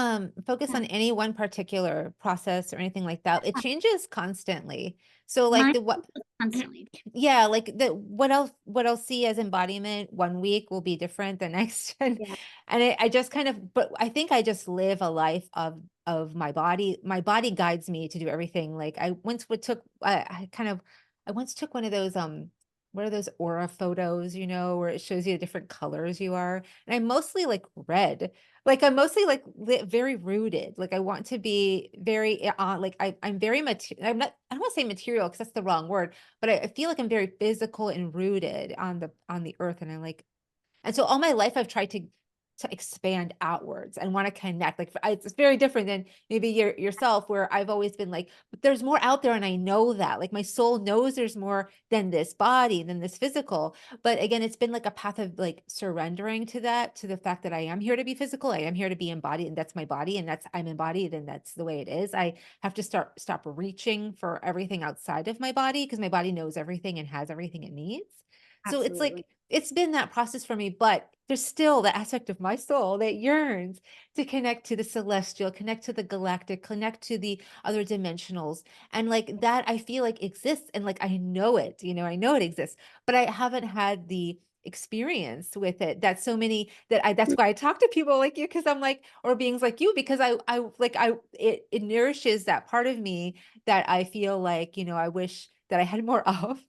focus Yeah. on any one particular process or anything like that. It changes constantly. So like Mine the what constantly. yeah, like the what I'll see as embodiment one week will be different the next Yeah. and I just kind of but I think I just live a life of my body. My body guides me to do everything. Like I once would took I once took one of those what are those aura photos, where it shows you the different colors you are. And I'm mostly like red. Like I'm mostly like very rooted. Like I want to be very like I'm very I'm not I don't want to say material because that's the wrong word, but I feel like I'm very physical and rooted on the earth. And I'm like, and so all my life I've tried to expand outwards and want to connect. Like it's very different than maybe yourself, where I've always been like, but there's more out there, and I know that. Like my soul knows there's more than this body, than this physical. But again, it's been like a path of like surrendering to that, to the fact that I am here to be physical, I am here to be embodied, and that's my body, and that's I'm embodied, and that's the way it is. I have to stop reaching for everything outside of my body because my body knows everything and has everything it needs. So it's Absolutely. like it's been that process for me, but there's still the aspect of my soul that yearns to connect to the celestial, connect to the galactic, connect to the other dimensionals. And like that, I feel like exists. And like, I know it, I know it exists, but I haven't had the experience with it that so many that's why I talk to people like you, because I'm like, or beings like you, because it nourishes that part of me that I feel like, I wish that I had more of.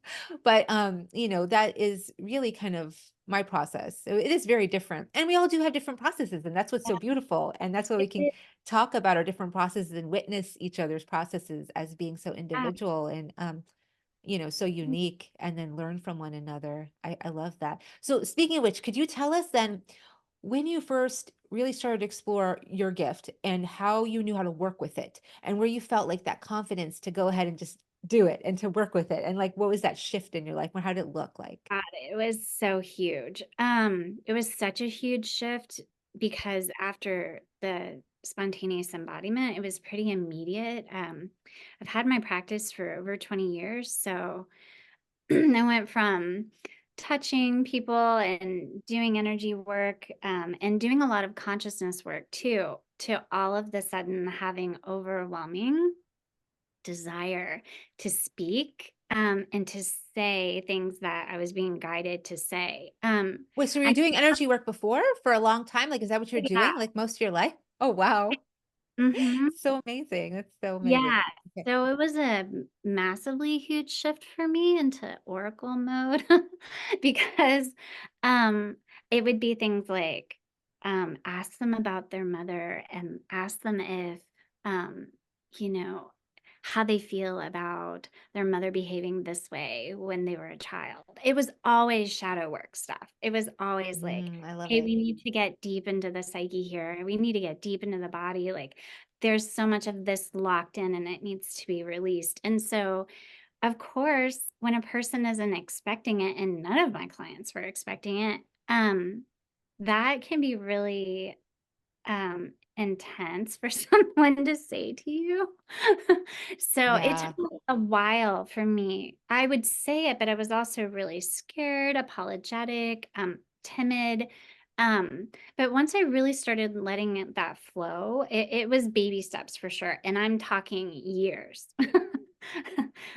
But that is really kind of my process. So it is very different. And we all do have different processes, and that's what's so beautiful. And that's why we can It talk about our different processes and witness each other's processes as being so is. individual and so unique, and then learn from one another. I love that. So speaking of which, could you tell us then when you first really started to explore your gift and how you knew how to work with it and where you felt like that confidence to go ahead and just do it and to work with it? And like, what was that shift in your life? How did it look like? God, it was so huge. It was such a huge shift because after the spontaneous embodiment, it was pretty immediate. I've had my practice for over 20 years. So I went from touching people and doing energy work, and doing a lot of consciousness work too, to all of the sudden having overwhelming desire to speak, and to say things that I was being guided to say. Wait, so were you I doing energy work before for a long time? Like, is that what you're Yeah. doing like most of your life? Oh, wow. Mhm. So amazing. That's so amazing. Yeah. Okay. So it was a massively huge shift for me into oracle mode because it would be things like ask them about their mother and ask them if um you know how they feel about their mother behaving this way when they were a child. It was always shadow work stuff. It was always like, I love hey, it. we need to get deep into the psyche here. We need to get deep into the body. Like there's so much of this locked in and it needs to be released. And so, of course, when a person isn't expecting it, and none of my clients were expecting it, that can be really intense for someone to say to you. So it Yeah. took a while for me. I would say it, but I was also really scared, apologetic, timid. But once I really started letting that flow, it was baby steps for sure. And I'm talking years.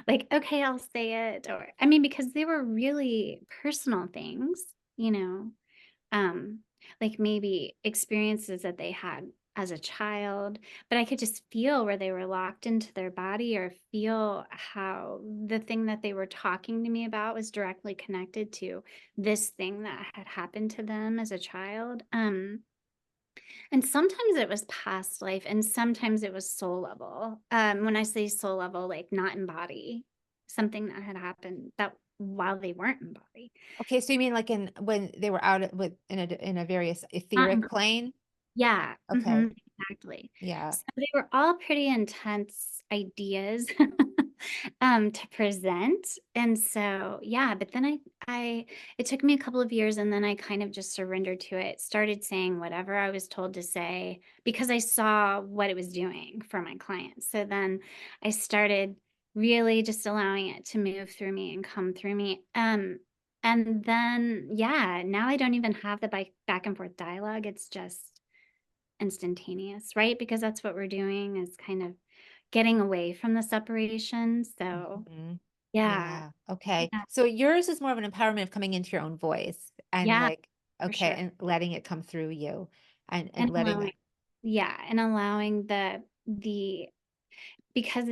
Like, okay, I'll say it. Or, I mean, because they were really personal things, you know, um, like maybe experiences that they had as a child, but I could just feel where they were locked into their body, or feel how the thing that they were talking to me about was directly connected to this thing that had happened to them as a child. And sometimes it was past life, and sometimes it was soul level. When I say soul level, like not in body, something that had happened that while they weren't in body. Okay, so you mean like when they were out in a various Not in etheric plane? Yeah, Okay. exactly. Yeah. So they were all pretty intense ideas to present. And so, yeah, but then I it took me a couple of years, and then I kind of just surrendered to it, started saying whatever I was told to say because I saw what it was doing for my clients. So then I started really just allowing it to move through me and come through me. And then, yeah, now I don't even have the back and forth dialogue. It's just instantaneous, right? Because that's what we're doing, is kind of getting away from the separation. So, Mhm. yeah, Yeah. Okay. yeah, So yours is more of an empowerment of coming into your own voice and yeah, like, for okay, sure. and letting it come through you and And letting allowing, that. yeah, and allowing the because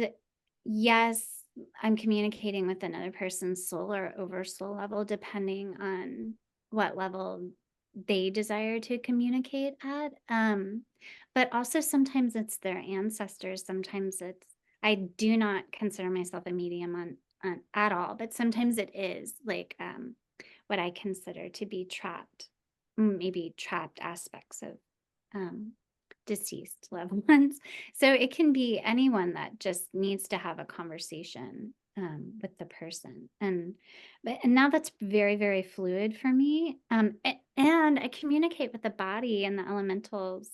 yes, I'm communicating with another person's soul or oversoul level, depending on what level they desire to communicate at. But also sometimes it's their ancestors. Sometimes it's, I do not consider myself a medium on at all, but sometimes it is like what I consider to be trapped, maybe trapped aspects of um, deceased loved ones. So it can be anyone that just needs to have a conversation with the person. And now that's very, very fluid for me. And I communicate with the body and the elementals.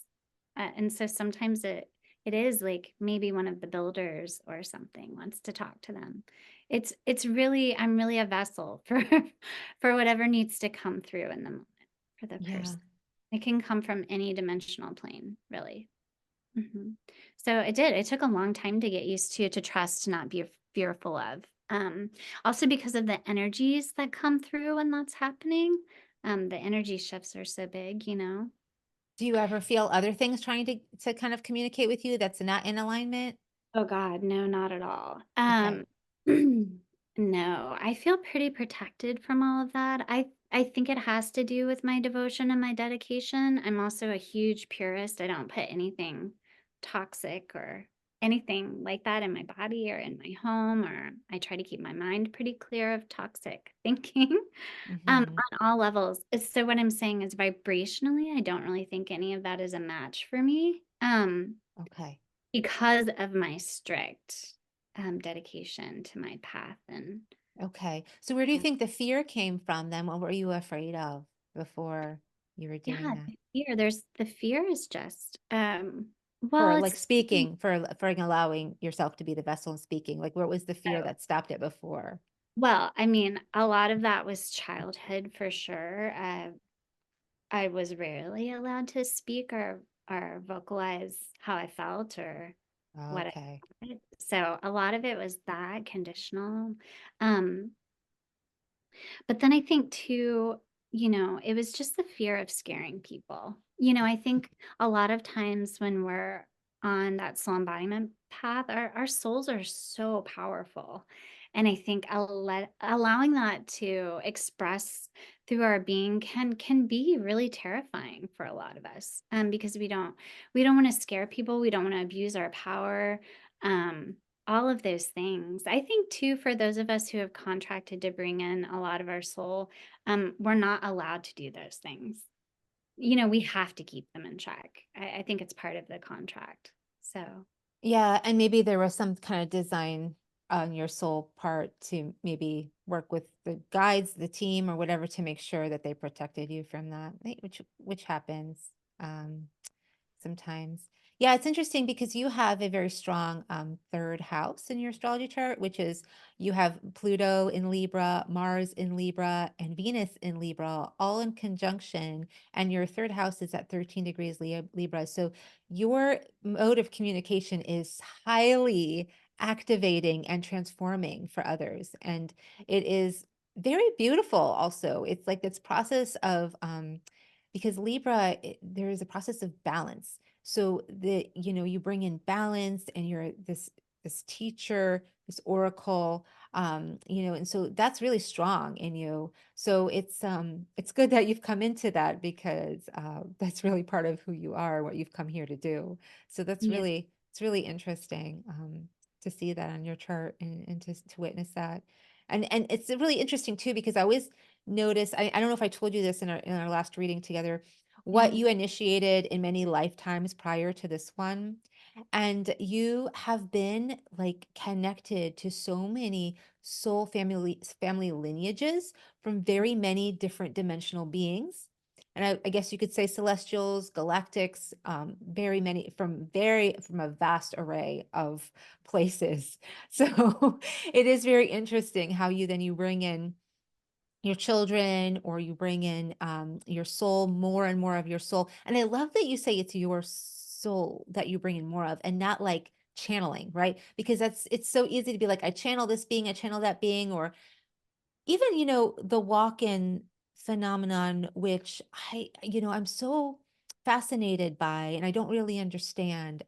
And so sometimes it is like maybe one of the builders or something wants to talk to them. It's really, I'm really a vessel for for whatever needs to come through in the moment for the Yeah. person. It can come from any dimensional plane, really. Mhm. So it did. It took a long time to get used to trust, to not be fearful of. Also because of the energies that come through when that's happening. The energy shifts are so big, you know. Do you ever feel other things trying to kind of communicate with you that's not in alignment? Oh God, no, not at all. Okay. No, I feel pretty protected from all of that. I think it has to do with my devotion and my dedication. I'm also a huge purist. I don't put anything toxic or anything like that in my body or in my home, or I try to keep my mind pretty clear of toxic thinking Hmm. on all levels. So what I'm saying is vibrationally, I don't really think any of that is a match for me. Okay. Because of my strict dedication to my path. And Okay. So where do you yeah, think the fear came from then? What were you afraid of before you were doing yeah, that? the fear is just For well, like it's speaking, for allowing yourself to be the vessel and speaking, like what was the fear oh, that stopped it before? well, I mean, a lot of that was childhood for sure. I was rarely allowed to speak or vocalize how I felt or what I Okay. wanted. So a lot of it was that conditional. Um, But then I think too, it was just the fear of scaring people. I think a lot of times when we're on that soul embodiment path, our souls are so powerful. And I think allowing that to express through our being can be really terrifying for a lot of us. Because we don't want to scare people, we don't want to abuse our power. Um, all of those things. I think too, for those of us who have contracted to bring in a lot of our soul, we're not allowed to do those things. We have to keep them in check. I think it's part of the contract. So Yeah, and maybe there was some kind of design on your soul part to maybe work with the guides, the team, or whatever to make sure that they protected you from that, which happens. Um, sometimes. Yeah, it's interesting because you have a very strong third house in your astrology chart, which is you have Pluto in Libra, Mars in Libra, and Venus in Libra, all in conjunction. And your third house is at 13 degrees Libra. So your mode of communication is highly activating and transforming for others. And it is very beautiful also. It's like this process of, because Libra, there is a process of balance. So you bring in balance, and you're this teacher, this oracle, and so that's really strong in you. So it's good that you've come into that, because that's really part of who you are, what you've come here to do. So Yeah. it's really interesting to see that on your chart, and to witness that. And it's really interesting too, because I always notice, I don't know if I told you this in our last reading together, what Mhm. you initiated in many lifetimes prior to this one. And you have been like connected to so many soul family lineages from very many different dimensional beings. And I guess you could say celestials, galactics, very many from a vast array of places. So it is very interesting how you bring in your children, or you bring in your soul, more and more of your soul. And I love that you say it's your soul that you bring in more of, and not like channeling, right? Because it's so easy to be like, I channel this being, I channel that being, or even the walk-in phenomenon, which I'm so fascinated by, and I don't really understand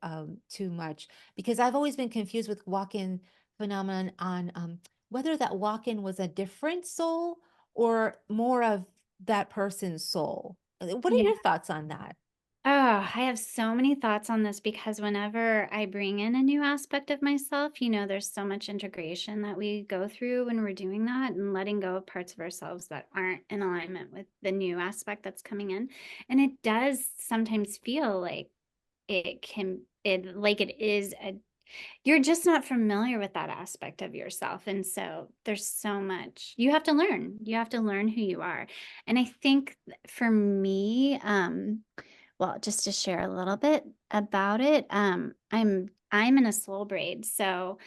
too much, because I've always been confused with walk-in phenomenon on whether that walk-in was a different soul or more of that person's soul. What are Yeah. your thoughts on that? Oh, I have so many thoughts on this because whenever I bring in a new aspect of myself, there's so much integration that we go through when we're doing that and letting go of parts of ourselves that aren't in alignment with the new aspect that's coming in. And it does sometimes feel like it is you're just not familiar with that aspect of yourself. And so there's so much you have to learn. You have to learn who you are. And I think for me, well, just to share a little bit about it, I'm in a soul braid. So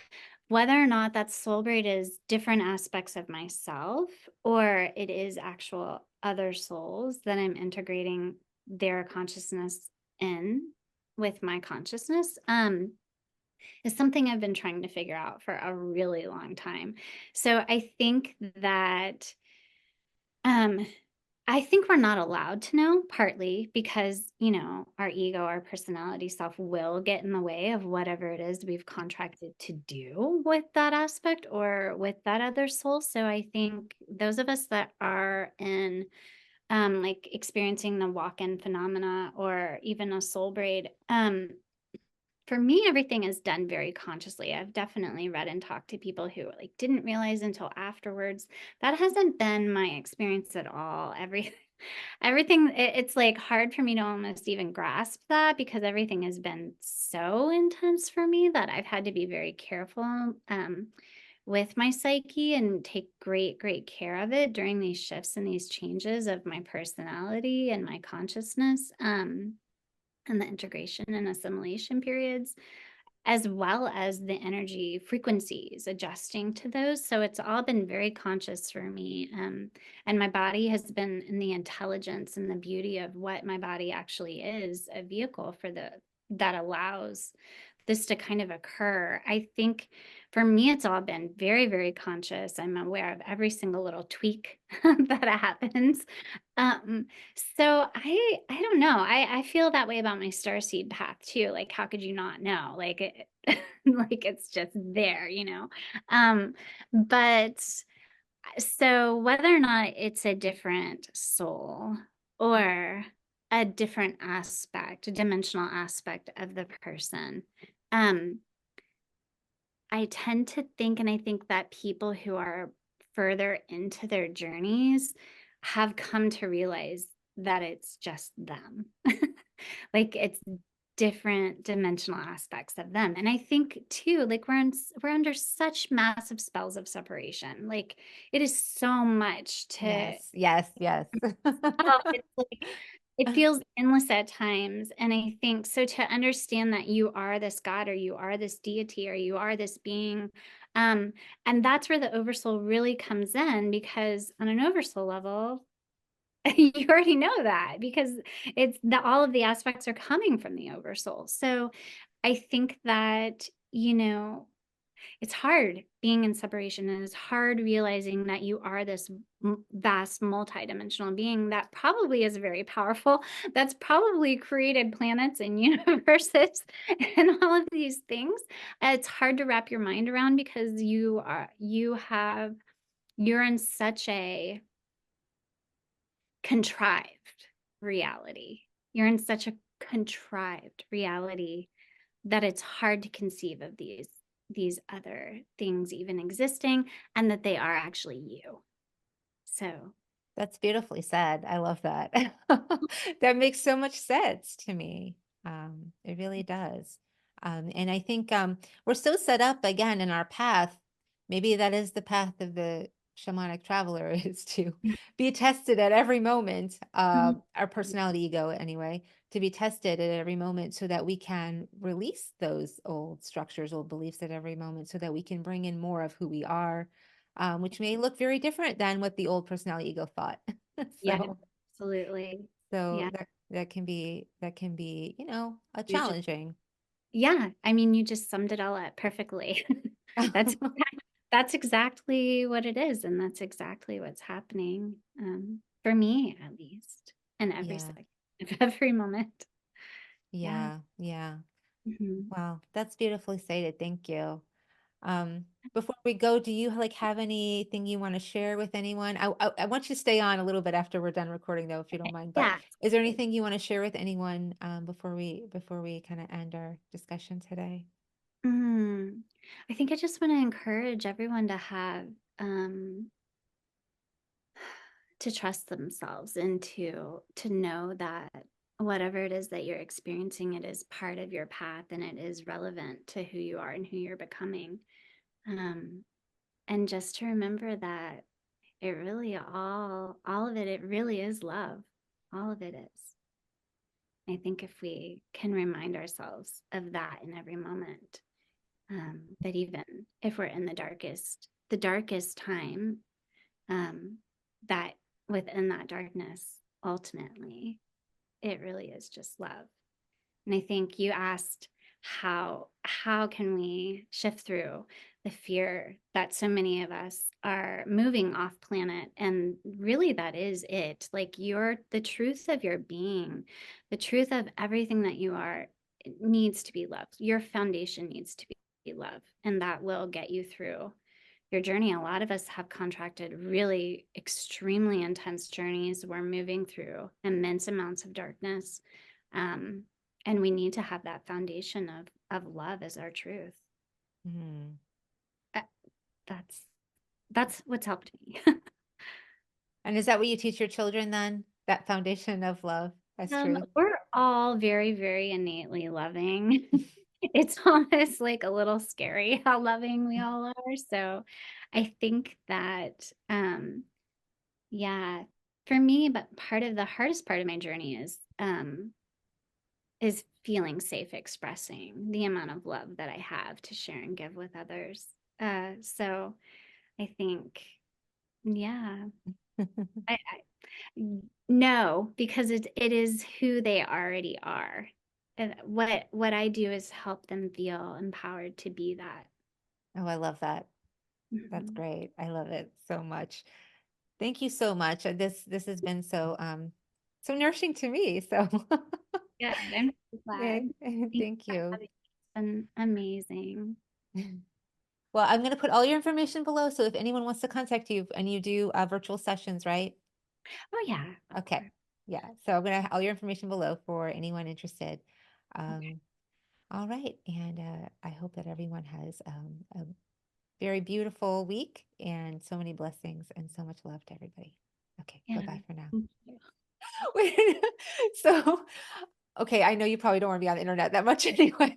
whether or not that soul braid is different aspects of myself, or it is actual other souls that I'm integrating their consciousness in with my consciousness, is something I've been trying to figure out for a really long time. So um I think we're not allowed to know, partly because, our ego, our personality self will get in the way of whatever it is we've contracted to do with that aspect or with that other soul. So I think those of us that are in like experiencing the walk-in phenomena or even a soul braid, for me, everything is done very consciously. I've definitely read and talked to people who like didn't realize until afterwards. That hasn't been my experience at all. Everything, it's like hard for me to almost even grasp that because everything has been so intense for me that I've had to be very careful with my psyche and take great, great care of it during these shifts and these changes of my personality and my consciousness. And the integration and assimilation periods, as well as the energy frequencies adjusting to those. So it's all been very conscious for me. And my body has been in the intelligence and the beauty of what my body actually is, a vehicle for that allows this to kind of occur. I think for me, it's all been very, very conscious. I'm aware of every single little tweak that happens. Um, so I don't know. I feel that way about my starseed path too. Like, how could you not know? Like like it's just there. But so whether or not it's a different soul or a different aspect, a dimensional aspect of the person, um, I tend to think, and I think that people who are further into their journeys have come to realize that it's just them. Like it's different dimensional aspects of them. And I think too, like we're under such massive spells of separation. Like it is so much to Yes, yes, yes. it's like it feels endless at times. And I think so to understand that you are this God or you are this deity or you are this being. And that's where the oversoul really comes in because on an oversoul level, you already know that because it's that all of the aspects are coming from the oversoul. So I think that, it's hard being in separation, and it's hard realizing that you are this vast multidimensional being that probably is very powerful, that's probably created planets and universes and all of these things. It's hard to wrap your mind around because you're in such a contrived reality. You're in such a contrived reality that it's hard to conceive of these other things even existing, and that they are actually you. So That's beautifully said. I love that. That makes so much sense to me. It really does. And I think we're so set up again in our path. Maybe that is the path of the shamanic traveler is to be tested at every moment, Mhm. our personality ego anyway, to be tested at every moment so that we can release those old structures, old beliefs at every moment so that we can bring in more of who we are, which may look very different than what the old personality ego thought. Yeah, So, absolutely. so Yeah, that can be, a you just challenging. yeah, I mean, you just summed it all up perfectly. That's that's exactly what it is, and that's exactly what's happening, for me at least, in every Yeah, second of every moment. Yeah. yeah, yeah. Mhm. Wow, that's beautifully stated. Thank you. Before we go, do you like have anything you want to share with anyone? I want you to stay on a little bit after we're done recording though, if you don't mind. But Yeah, is there absolutely. anything you want to share with anyone before we kind of end our discussion today? Mm. I think I just want to encourage everyone to have to trust themselves and to know that whatever it is that you're experiencing, it is part of your path and it is relevant to who you are and who you're becoming. Um, and just to remember that it really all of it, it really is love. All of it is. I think if we can remind ourselves of that in every moment, that even if we're in the darkest time, um, that within that darkness, ultimately, it really is just love. And I think you asked how can we shift through the fear that so many of us are moving off planet, and really that is it. Like the truth of your being, the truth of everything that you are, it needs to be love. Your foundation needs to be love, and that will get you through your journey. A lot of us have contracted really extremely intense journeys. We're moving through immense amounts of darkness. Um, and we need to have that foundation of love as our truth. Hmm. Uh, That's that's what's helped me. And is that what you teach your children then? That foundation of love as truth? We're all very, very innately loving. It's almost like a little scary how loving we all are. So I think that yeah, for me, but part of the hardest part of my journey is feeling safe expressing the amount of love that I have to share and give with others. So I think, yeah, no, because it is who they already are. And what I do is help them feel empowered to be that. Oh, I love that. That's Mhm. great. I love it so much. Thank you so much. This has been so nourishing to me. So Good. I'm so yeah, glad. Thank you thank for you. having me. It's been amazing. Well, I'm going to put all your information below. So if anyone wants to contact you and you do virtual sessions, right? Oh yeah, of Okay. course. Yeah. So I'm going to all your information below for anyone interested. Okay. Um, all right. And I hope that everyone has a very beautiful week and so many blessings and so much love to everybody. Okay. Yeah. Bye-bye for now. Thank you. Wait, so, okay, I know you probably don't want to be on the internet that much anyway.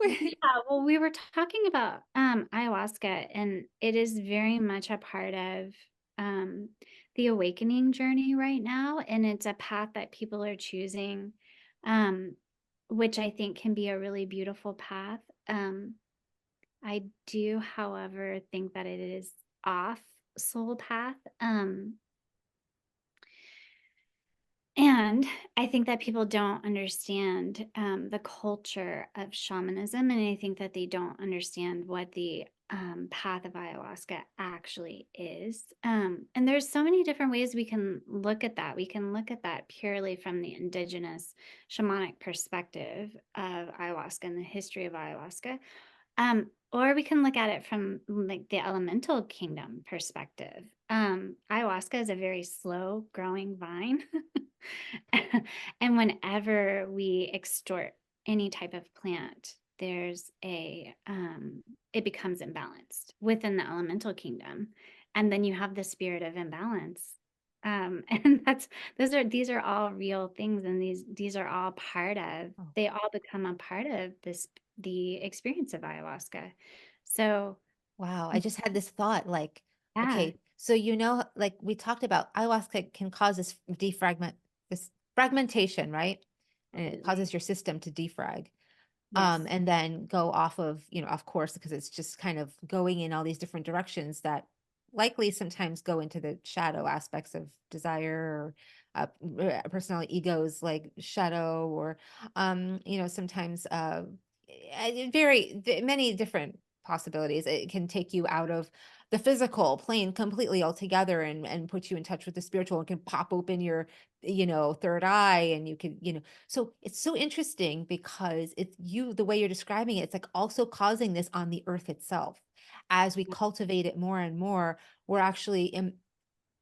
Yeah, well, we were talking about ayahuasca, and it is very much a part of um the awakening journey right now, and it's a path that people are choosing, um, which I think can be a really beautiful path. I do, however, think that it is off soul path. And I think that people don't understand the culture of shamanism, and I think that they don't understand what the path of ayahuasca actually is. And there's so many different ways we can look at that. We can look at that purely from the indigenous shamanic perspective of ayahuasca and the history of ayahuasca. Or we can look at it from like the elemental kingdom perspective. Ayahuasca is a very slow growing vine. And whenever we extort any type of plant, there's it becomes imbalanced within the elemental kingdom. And then you have the spirit of imbalance. And these are all real things, and these are all Oh, they all become a part of the experience of ayahuasca. So wow. I just had this thought like, yeah, okay, so like we talked about ayahuasca can cause this fragmentation, right? And it absolutely. causes your system to defrag. Yes. And then go off of, of course, because it's just kind of going in all these different directions that likely sometimes go into the shadow aspects of desire or personal egos like shadow or sometimes many different possibilities. It can take you out of the physical plane completely altogether and put you in touch with the spiritual and can pop open your third eye and you can so it's so interesting because the way you're describing it, it's like also causing this on the earth itself. As we cultivate it more and more, we're actually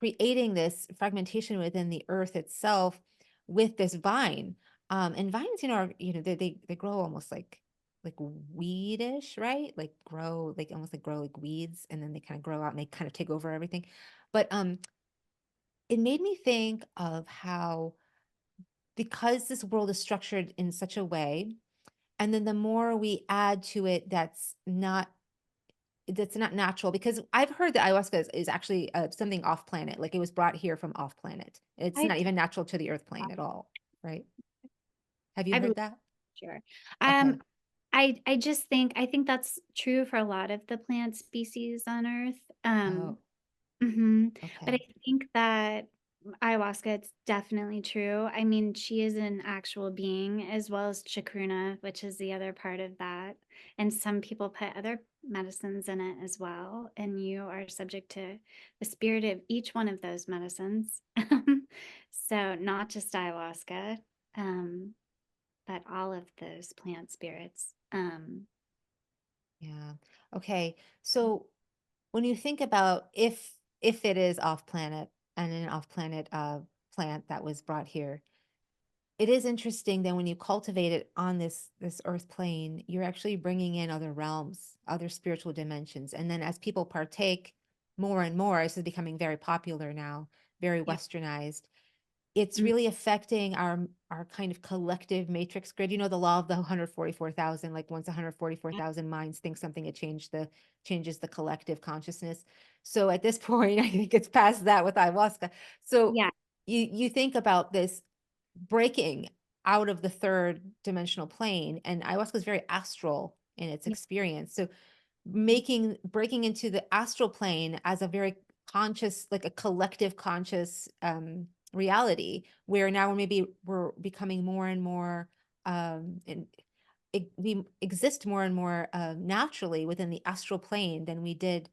creating this fragmentation within the earth itself with this vine. And vines, they grow almost like weedish, right? Like grow like weeds, and then they kind of grow out and they kind of take over everything. But it made me think of how because this world is structured in such a way, and then the more we add to it that's not natural, because I've heard that ayahuasca is actually something off planet, like it was brought here from off planet. It's I not even natural to the earth plane at all, right? Have you I heard believe that? sure. Okay. Um, I think that's true for a lot of the plant species on Earth. Oh, But I okay. think that ayahuasca, it's definitely true. I mean, she is an actual being as well as chacruna, which is the other part of that. And some people put other medicines in it as well. And you are subject to the spirit of each one of those medicines. So not just ayahuasca. Um, but all of those plant spirits. Yeah. Okay. So when you think about if it is off planet and an off planet plant that was brought here, it is interesting that when you cultivate it on this earth plane, you're actually bringing in other realms, other spiritual dimensions. And then as people partake more and more, this is becoming very popular now, very Yeah. westernized, it's Mm, really affecting our kind of collective matrix grid. The law of the 144,000, like once yeah. 144,000 minds think something, it changes the collective consciousness. So at this point, I think it's past that with ayahuasca. So Yeah. you think about this breaking out of the third dimensional plane, and ayahuasca is very astral in its Yeah. experience. So Mhm. breaking into the astral plane as a very conscious, like a collective conscious reality, where now we're becoming more and more and we exist more and more naturally within the astral plane than we did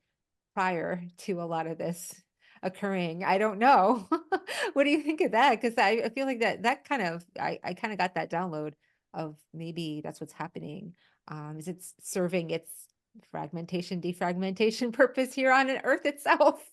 prior to a lot of this occurring. I don't know. What do you think of that? Because I feel like that kind of I kind of got that download of maybe that's what's happening. Is it's serving its fragmentation, defragmentation purpose here on an Earth itself.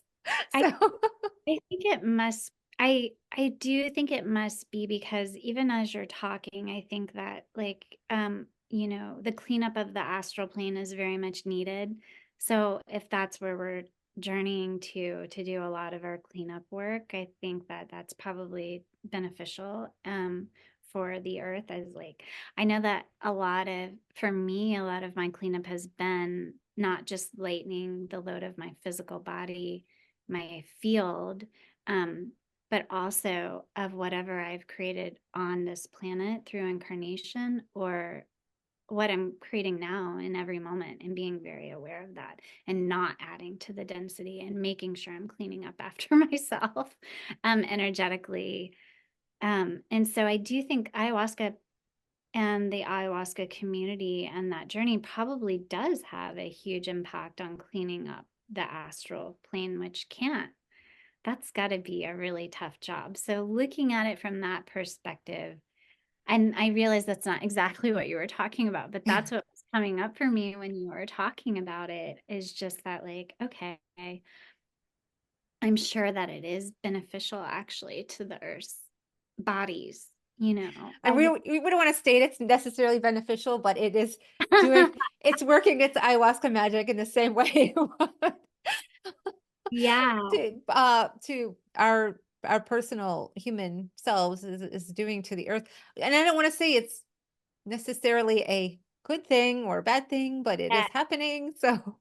I So I think it must I do think it must be because even as you're talking, I think that the cleanup of the astral plane is very much needed. So if that's where we're journeying to do a lot of our cleanup work, I think that that's probably beneficial for the earth. As like I know that for me, a lot of my cleanup has been not just lightening the load of my physical body, my field, um, but also of whatever I've created on this planet through incarnation or what I'm creating now in every moment, and being very aware of that and not adding to the density and making sure I'm cleaning up after myself energetically. And so I do think ayahuasca and the ayahuasca community and that journey probably does have a huge impact on cleaning up the astral plane, which can't. That's got to be a really tough job. So looking at it from that perspective, and I realize that's not exactly what you were talking about, but that's what was coming up for me when you were talking about it, is just that, like, okay, I'm sure that it is beneficial actually to the Earth's bodies, you know. And we wouldn't want to state it's necessarily beneficial, but it is doing, it's working its ayahuasca magic in the same way Yeah, to our personal human selves is doing to the earth. And I don't want to say it's necessarily a good thing or a bad thing, but it yeah. is happening. So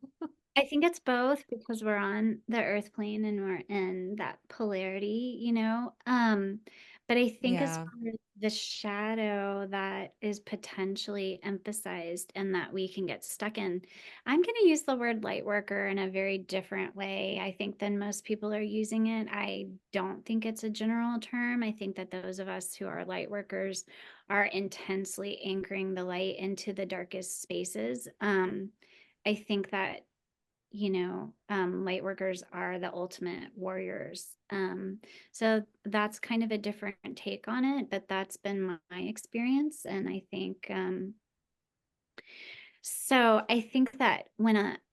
I think it's both because we're on the earth plane and we're in that polarity, you know. But I think as yeah. far as the shadow that is potentially emphasized and that we can get stuck in, I'm going to use the word light worker in a very different way, I think, than most people are using it. I don't think it's a general term. I think that those of us who are light workers are intensely anchoring the light into the darkest spaces. I think that, light workers are the ultimate warriors. So that's kind of a different take on it, but that's been my experience. And I think, so I think that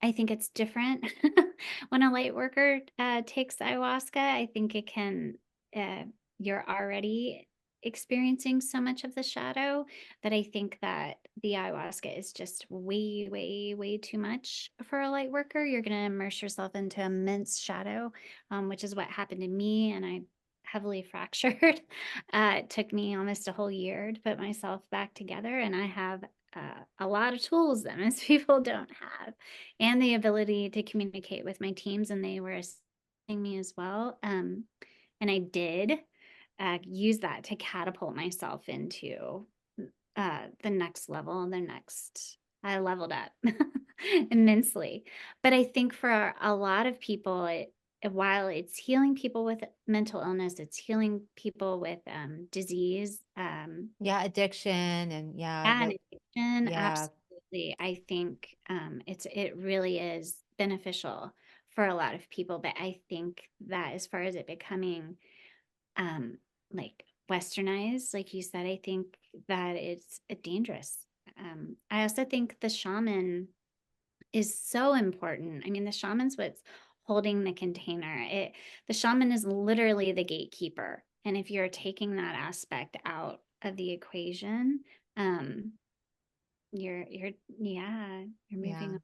I think it's different when a light worker takes ayahuasca. I think it can, uh, you're already experiencing so much of the shadow that I think that the ayahuasca is just way, way, way too much for a light worker. You're going to immerse yourself into immense shadow, which is what happened to me. And I heavily fractured. It took me almost a whole year to put myself back together. And I have a lot of tools that most people don't have, and the ability to communicate with my teams, and they were assisting me as well. And I did use that to catapult myself into the next level, the next. I leveled up immensely. But I think for a lot of people, while it's healing people with mental illness, it's healing people with disease. Yeah, addiction and yeah, Yeah, and the addiction, yeah. absolutely. I think it really is beneficial for a lot of people, but I think that as far as it becoming um like westernized, like you said, I think that it's dangerous. I also think the shaman is so important. I mean, the shaman's what's holding the container. The shaman is literally the gatekeeper. And if you're taking that aspect out of the equation, um, you're yeah, you're moving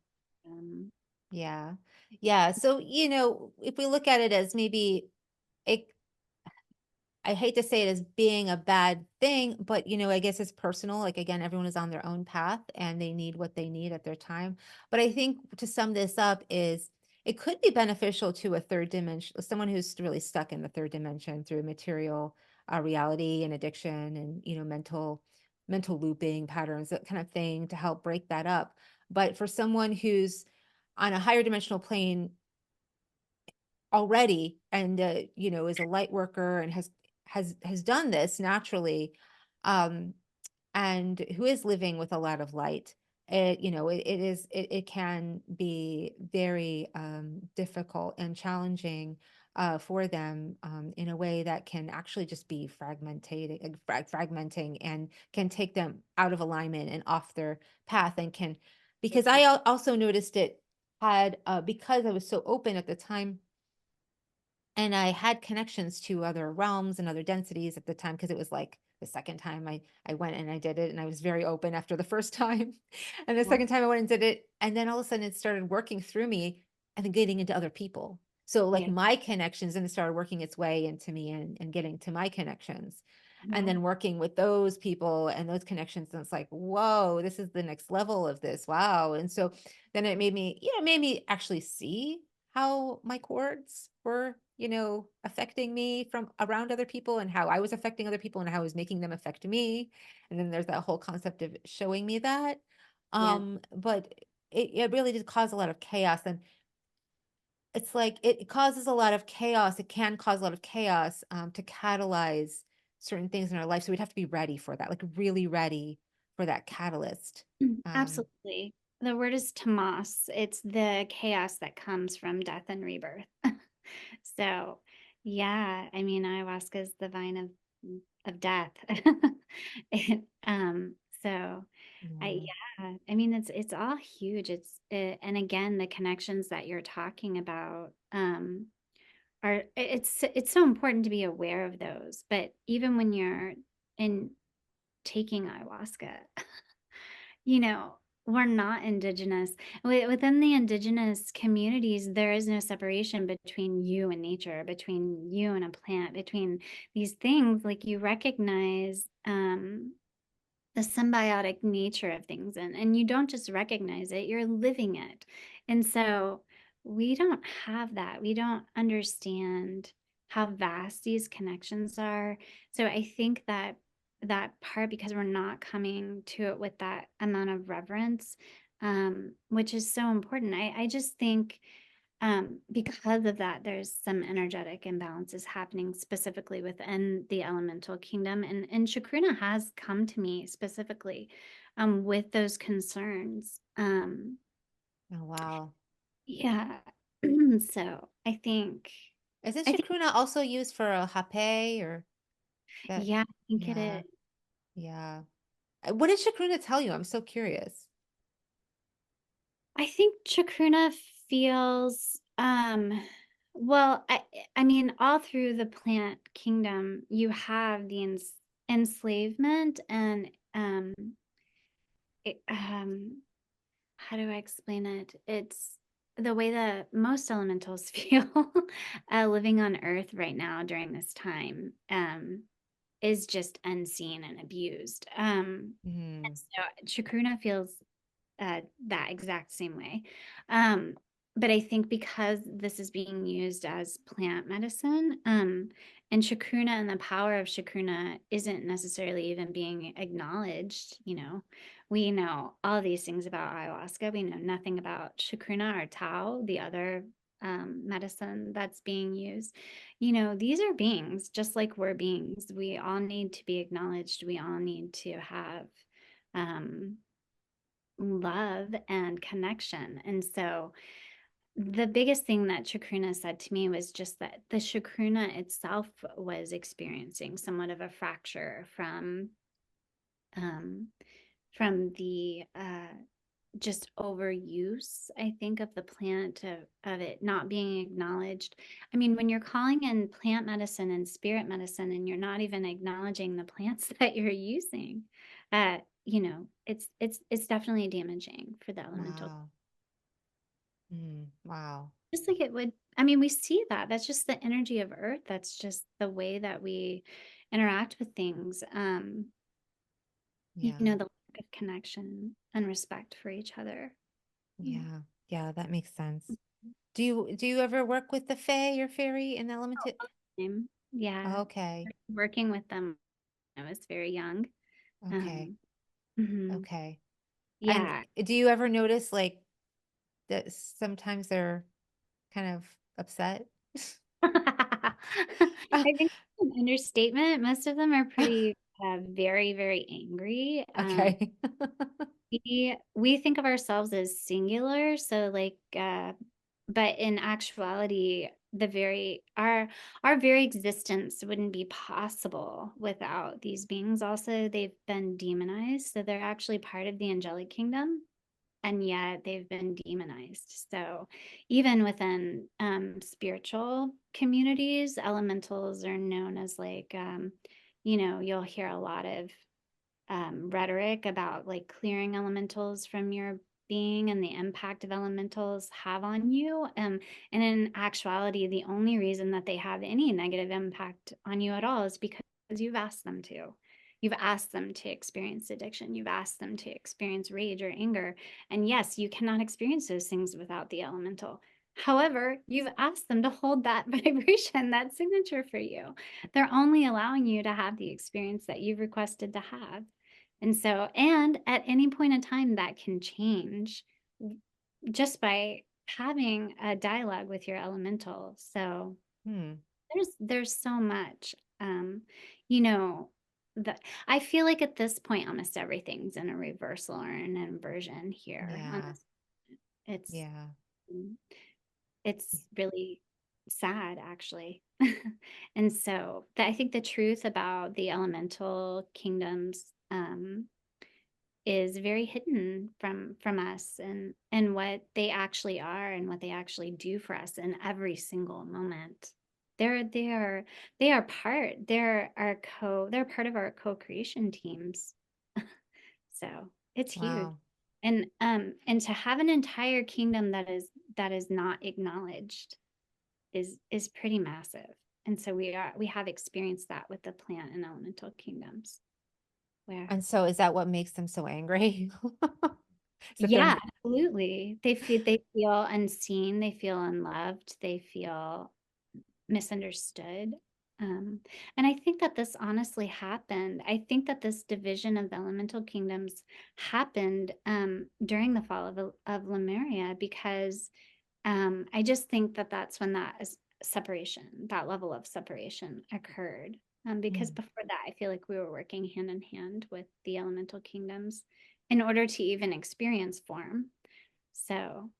Yeah. on. Yeah. Yeah. So, if we look at it as maybe it, I hate to say it as being a bad thing, but I guess it's personal. Like again, everyone is on their own path and they need what they need at their time. But I think to sum this up is it could be beneficial to a third dimension, someone who's really stuck in the third dimension through material reality and addiction and mental looping patterns, that kind of thing, to help break that up. But for someone who's on a higher dimensional plane already and is a light worker and has done this naturally, um and who is living with a lot of light, it can be very difficult and challenging for them in a way that can actually just be fragmenting and can take them out of alignment and off their path, and can, because also noticed it had because I was so open at the time and I had connections to other realms and other densities at the time, because it was like the second time I went and I did it, and I was very open after the first time. And the Yeah, second time I went and did it, and then all of a sudden it started working through me and then getting into other people. So like yeah, my connections, and it started working its way into me and getting to my connections. And yeah, then working with those people and those connections. And it's like, whoa, this is the next level of this. Wow. And so then it made me actually see how my chords were, affecting me from around other people, and how I was affecting other people and how I was making them affect me. And then there's that whole concept of showing me that. yeah, But it really did cause a lot of chaos. And it's like it causes a lot of chaos. It can cause a lot of chaos to catalyze. certain things in our life. So we'd have to be ready for that, like really ready for that catalyst. Absolutely. The word is tamas. It's the chaos that comes from death and rebirth. So, yeah, I mean, ayahuasca is the vine of death. It, so Yeah. yeah, I mean, it's all huge. And again, the connections that you're talking about, it's so important to be aware of those. But even when you're in taking ayahuasca, you know, we're not indigenous. Within the indigenous communities, there is no separation between you and nature, between you and a plant, between these things. Like you recognize the symbiotic nature of things, and you don't just recognize it, you're living it. And so we don't have that. We don't understand how vast these connections are. So I think that that part, because we're not coming to it with that amount of reverence, which is so important. I just think because of that, there's some energetic imbalances happening specifically within the elemental kingdom. And Shakruna has come to me specifically with those concerns. Oh, wow. Yeah. So Isn't I think, chacruna also used for a hape or that? yeah, I think it Yeah. is. Yeah. What did chacruna tell you? I'm so curious. I think Chakruna feels, well, I mean, all through the plant kingdom, you have the enslavement and, it, how do I explain it? It's the way that most elementals feel living on Earth right now during this time, is just unseen and abused. And Hmm. so Chakruna feels that exact same way. Um, but I think because this is being used as plant medicine, and chacruna and the power of chacruna isn't necessarily even being acknowledged, we know all these things about ayahuasca. We know nothing about chacruna or tau, the other medicine that's being used. These are beings just like we're beings. We all need to be acknowledged. We all need to have um, love and connection. And so the biggest thing that Chakruna said to me was just that the Chakruna itself was experiencing somewhat of a fracture um, from the just overuse, I think, of the plant, of it not being acknowledged. I mean, when you're calling in plant medicine and spirit medicine and you're not even acknowledging the plants that you're using, it's definitely damaging for the elemental. Wow. Wow. Just like it would, I mean, we see that. That's just the energy of Earth. That's just the way that we interact with things. Yeah. The lack of connection and respect for each other. Yeah. Yeah. Yeah, that makes sense. Do you ever work with the fae or fairy and element? Yeah. Okay. Working with them when I was very young. Okay. Um, mhm. Okay. And Yeah. do you ever notice like that sometimes they're kind of upset? I think it's an understatement. Most of them are pretty very, very angry. Okay. We think of ourselves as singular, so like but in actuality our very existence wouldn't be possible without these beings. Also, they've been demonized, so they're actually part of the angelic kingdom, and yet they've been demonized. So even within spiritual communities, elementals are known as like you'll hear a lot of rhetoric about like clearing elementals from your being and the impact of elementals have on you. And in actuality, the only reason that they have any negative impact on you at all is because you've asked them to. You've asked them to experience addiction. You've asked them to experience rage or anger. And yes, you cannot experience those things without the elemental. However, you've asked them to hold that vibration, that signature for you. They're only allowing you to have the experience that you've requested to have. And so, and at any point in time, that can change just by having a dialogue with your elemental. So Hmm. there's so much. You know, that I feel like at this point, almost everything's in a reversal or an inversion here on Yeah. this. It's Yeah. mm, it's really sad, actually. And so I think the truth about the elemental kingdoms is very hidden from us, and what they actually are and what they actually do for us in every single moment. They're they are they are part. They're part of our co-creation teams. So it's huge. Wow. And to have an entire kingdom that is not acknowledged is pretty massive. And so we have experienced that with the plant and elemental kingdoms where And so is that what makes them so angry? Is that they're yeah, absolutely. They feel unseen, they feel unloved, they feel misunderstood. And I think that this honestly happened. I think that this division of the elemental kingdoms happened during the fall of Lemuria, because I just think that that's when separation, that level of separation occurred. Because Mm. before that, I feel like we were working hand in hand with the elemental kingdoms in order to even experience form. So,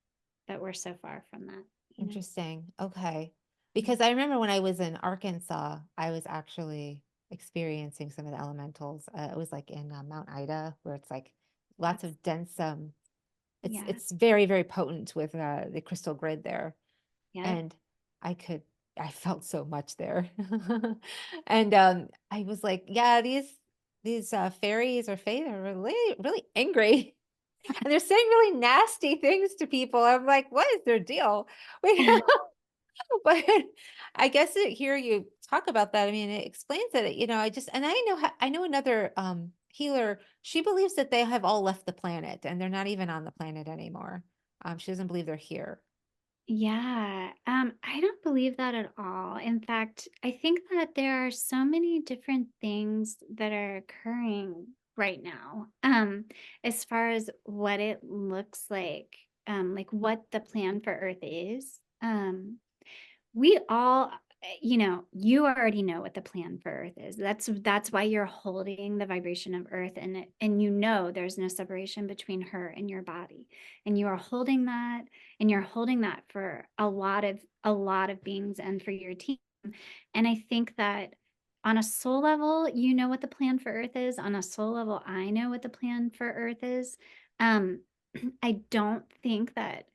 but we're so far from that, you know? Interesting. Okay. Yeah. Because I remember when I was in Arkansas, I was actually experiencing some of the elementals. It was like in Mount Ida, where it's like lots That's, of dense. yeah. It's very very potent with the crystal grid there, Yep. and I could I felt so much there, and I was like, yeah, these fairies or fae are really really angry. And they're saying really nasty things to people. I'm like, what is their deal? But I guess here you talk about that. I mean, it explains it, and I know another healer, she believes that they have all left the planet and they're not even on the planet anymore. She doesn't believe they're here. Yeah, I don't believe that at all. In fact, I think that there are so many different things that are occurring right now, as far as what it looks like what the plan for Earth is. We all, you already know what the plan for Earth is. That's why you're holding the vibration of Earth, and there's no separation between her and your body, and you are holding that, and you're holding that for a lot of beings and for your team. And I think that on a soul level, you know what the plan for Earth is. On a soul level, I know what the plan for Earth is. Um, I don't think that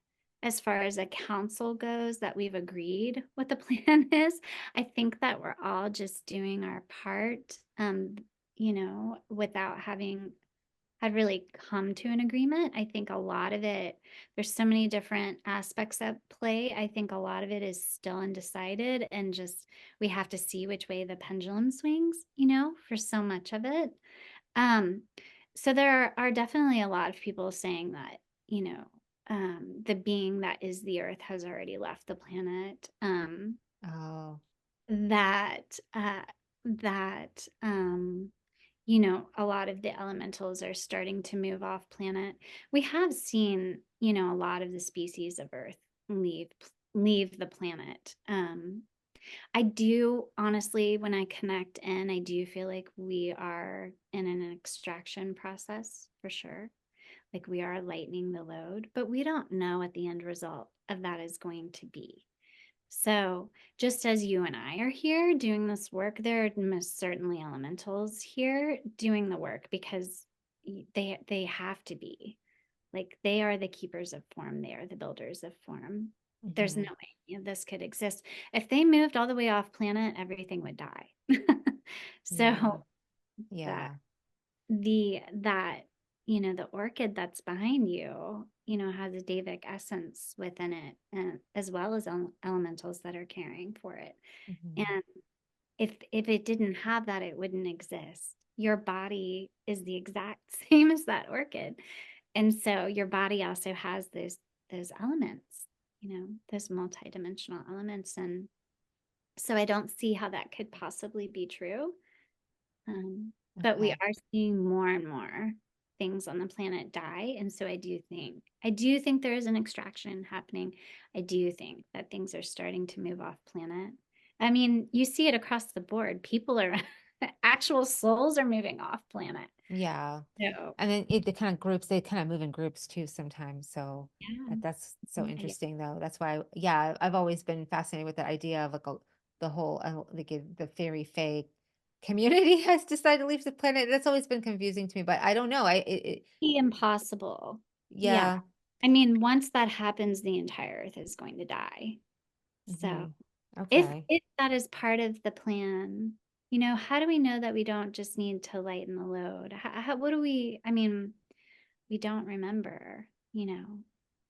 as far as a council goes, that we've agreed what the plan is. I think that we're all just doing our part, without having had really come to an agreement. I think a lot of it, there's so many different aspects at play. I think a lot of it is still undecided, and just we have to see which way the pendulum swings, for so much of it. Um, so there are definitely a lot of people saying that, the being that is the earth has already left the planet. Oh, That that a lot of the elementals are starting to move off planet. We have seen, a lot of the species of Earth leave leave the planet. I do honestly, when I connect in, I do feel like we are in an extraction process for sure. Like we are lightening the load, but we don't know what the end result of that is going to be. So, just as you and I are here doing this work, there are most certainly elementals here doing the work, because they have to be. Like they are the keepers of form, they are the builders of form. There's no hmm, way this could exist. If they moved all the way off planet, everything would die. yeah, So that yeah. that the orchid that's behind you, has a Davic essence within it, and as well as elementals that are caring for it. Hmm. And if it didn't have that, it wouldn't exist. Your body is the exact same as that orchid, and so your body also has those elements, those multidimensional elements. And so I don't see how that could possibly be true. But we Okay. are seeing more and more things on the planet die. And so I do think there is an extraction happening. I do think that things are starting to move off planet. I mean, you see it across the board. People are actual souls are moving off planet. Yeah. So And then the kind of groups, they kind of move in groups too sometimes. So yeah. that's so Yeah. interesting though. That's why, yeah, I've always been fascinated with the idea of like the whole, like the fairy fae community has decided to leave the planet. That's always been confusing to me, but I don't know. Be impossible. Yeah. Yeah. I mean, once that happens, the entire earth is going to die. So Hmm. Okay. if that is part of the plan, how do we know that we don't just need to lighten the load? What do we, I mean, we don't remember, Yeah.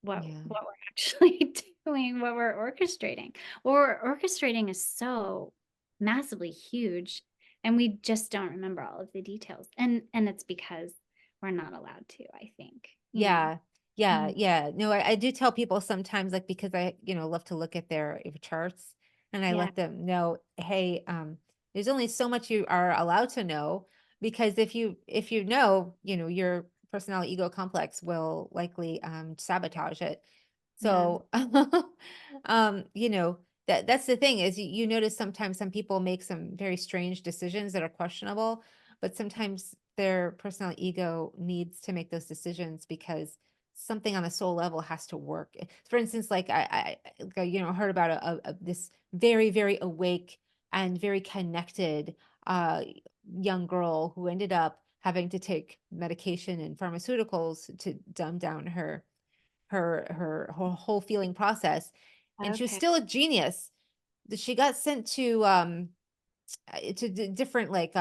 what we're actually doing, what we're orchestrating. What we're orchestrating is so massively huge, and we just don't remember all of the details. And it's because we're not allowed to, I think. Yeah. Yeah. Mhm. Yeah. No, I do tell people sometimes, like, because love to look at their charts, and I Yeah, let them know, hey, there's only so much you are allowed to know, because if you know, your personality ego complex will likely sabotage it. yeah, So, that's the thing is you notice sometimes some people make some very strange decisions that are questionable, but sometimes their personal ego needs to make those decisions because something on a soul level has to work. For instance, like heard about this very, very awake and very connected uh, young girl who ended up having to take medication and pharmaceuticals to dumb down her whole feeling process, and she was okay, still a genius. She got sent to different, like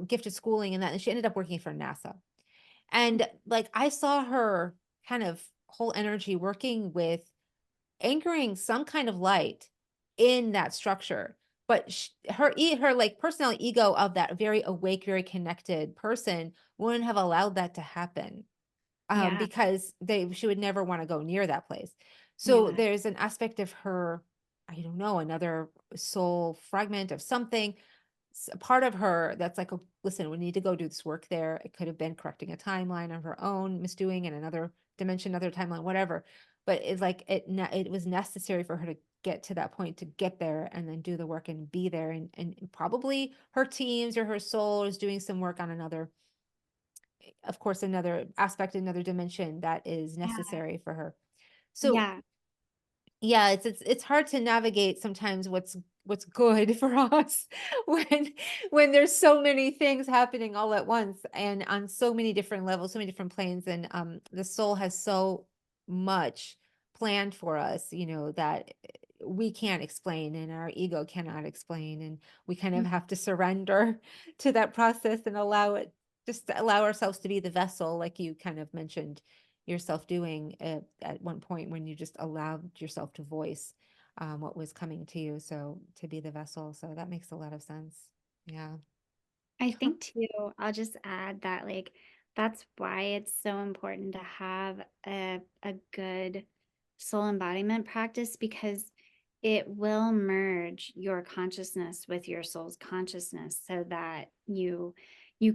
gifted schooling and that, and she ended up working for NASA. And like I saw her kind of whole energy working with anchoring some kind of light in that structure, but her like personal ego of that very awake, very connected person wouldn't have allowed that to happen, yeah, because she would never want to go near that place. So yeah, there's an aspect of her, I don't know, another soul fragment of something, a part of her that's like, oh, listen, we need to go do this work there. It could have been correcting a timeline of her own misdoing in another dimension, another timeline, whatever. But it's like it was necessary for her to get to that point, to get there and then do the work and be there. And probably her teams or her soul is doing some work on another, of course, another aspect, another dimension that is yeah, necessary for her. So yeah, yeah, it's hard to navigate sometimes what's good for us when there's so many things happening all at once and on so many different levels, so many different planes, and the soul has so much planned for us, that we can't explain and our ego cannot explain, and we kind of mm, have to surrender to that process and just allow ourselves to be the vessel, like you kind of mentioned yourself doing at one point, when you just allowed yourself to voice what was coming to you. So to be the vessel. So that makes a lot of sense. Yeah. I think too, I'll just add that like that's why it's so important to have a good soul embodiment practice, because it will merge your consciousness with your soul's consciousness so that you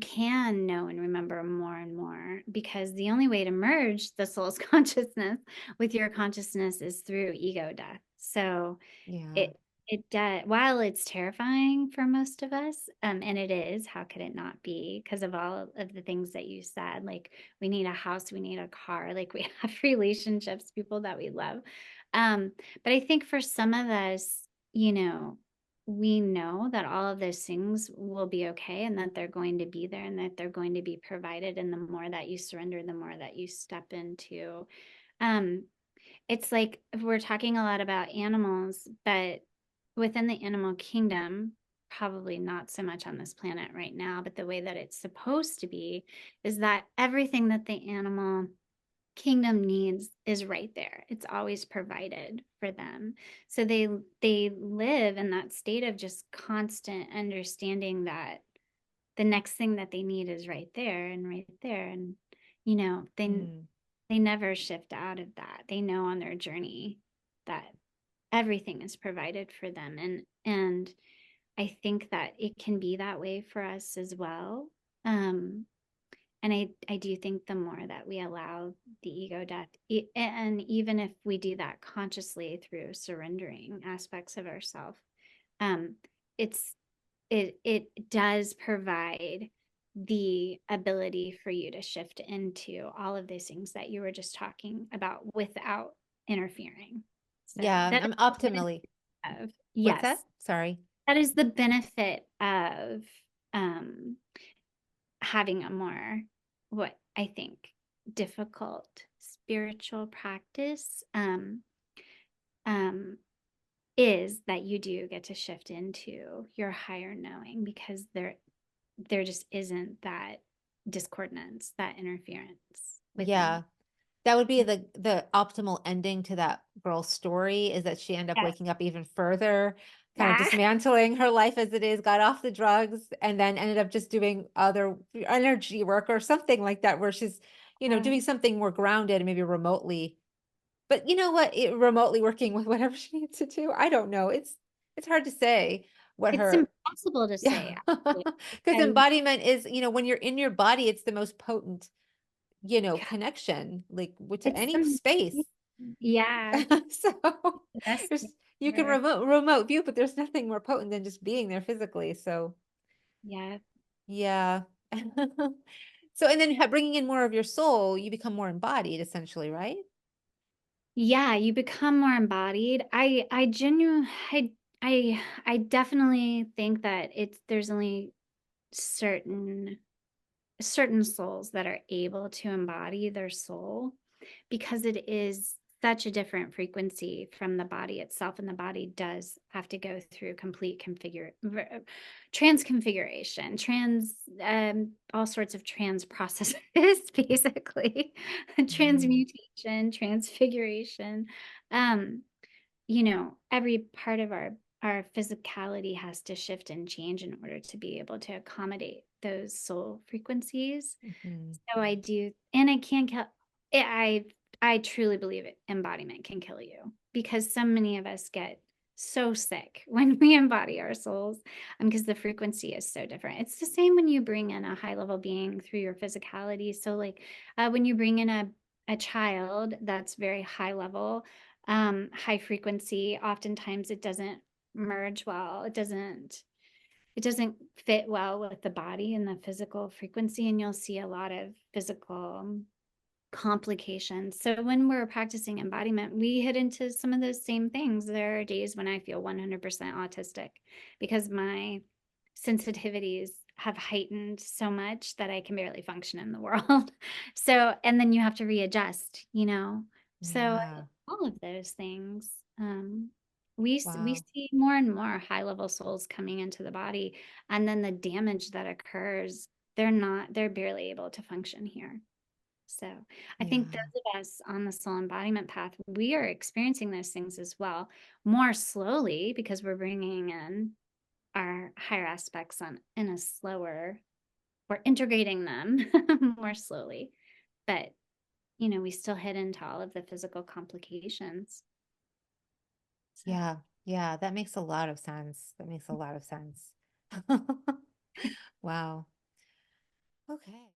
can know and remember more and more, because the only way to merge the soul's consciousness with your consciousness is through ego death. So Yeah. it it does, while it's terrifying for most of us, and it is, how could it not be? Because of all of the things that you said, like we need a house, we need a car, like we have relationships, people that we love. Um, but I think for some of us, we know that all of those things will be okay and that they're going to be there and that they're going to be provided. And the more that you surrender, the more that you step into. Um, it's like we're talking a lot about animals, but within the animal kingdom, probably not so much on this planet right now, but the way that it's supposed to be is that everything that the animal kingdom needs is right there. It's always provided for them. So they live in that state of just constant understanding that the next thing that they need is right there and right there. And you know, they Mm, they never shift out of that. They know on their journey that everything is provided for them. And I think that it can be that way for us as well. Um, and I do think the more that we allow the ego death, and even if we do that consciously through surrendering aspects of ourselves, um, it's it does provide the ability for you to shift into all of those things that you were just talking about without interfering. So Yeah, that I'm is the optimally. benefit of, What's that? yes, Sorry. that is the benefit of um, having a more, what I think, difficult spiritual practice, um, is that you do get to shift into your higher knowing, because there just isn't that discordance, that interference within. Yeah. That would be the optimal ending to that girl's story, is that she ended up Yeah. waking up even further, kind of Yeah. dismantling her life as it is, got off the drugs, and then ended up just doing other energy work or something like that, where she's, Yeah. doing something more grounded and maybe remotely. But you know what? Remotely working with whatever she needs to do. I don't know. It's hard to say what It's her, impossible to yeah. say, actually, Because because embodiment is, when you're in your body, it's the most potent, God, connection, like to it's any the, space. yeah, So the best there's thing you can ever. remote view, but there's nothing more potent than just being there physically. So Yeah. yeah. So and then bringing in more of your soul, you become more embodied, essentially, right? Yeah, you become more embodied. I genuinely, I definitely think that there's only certain souls that are able to embody their soul, because it is such a different frequency from the body itself, and the body does have to go through complete transconfiguration, all sorts of trans processes, basically. Mm, Transmutation, transfiguration. um every part of our physicality has to shift and change in order to be able to accommodate those soul frequencies. mhm. So I do, and it can kill. I truly believe it. Embodiment can kill you, because so many of us get so sick when we embody our souls, because the frequency is so different. It's the same when you bring in a high level being through your physicality. So like, when you bring in a child that's very high level, high frequency, oftentimes it doesn't merge well. It doesn't fit well with the body and the physical frequency, and you'll see a lot of physical complications. So when we're practicing embodiment, we hit into some of those same things. There are days when I feel 100% autistic, because my sensitivities have heightened so much that I can barely function in the world. So, and then you have to readjust. So Yeah. all of those things. We Wow. see more and more high level souls coming into the body, and then the damage that occurs, they're barely able to function here. So I think Yeah. those of us on the soul embodiment path, we are experiencing those things as well, more slowly, because we're bringing in our higher aspects on in a slower, we're integrating them more slowly. But we still hit into all of the physical complications. So Yeah. Yeah. That makes a lot of sense. That makes a lot of sense. Wow. Okay.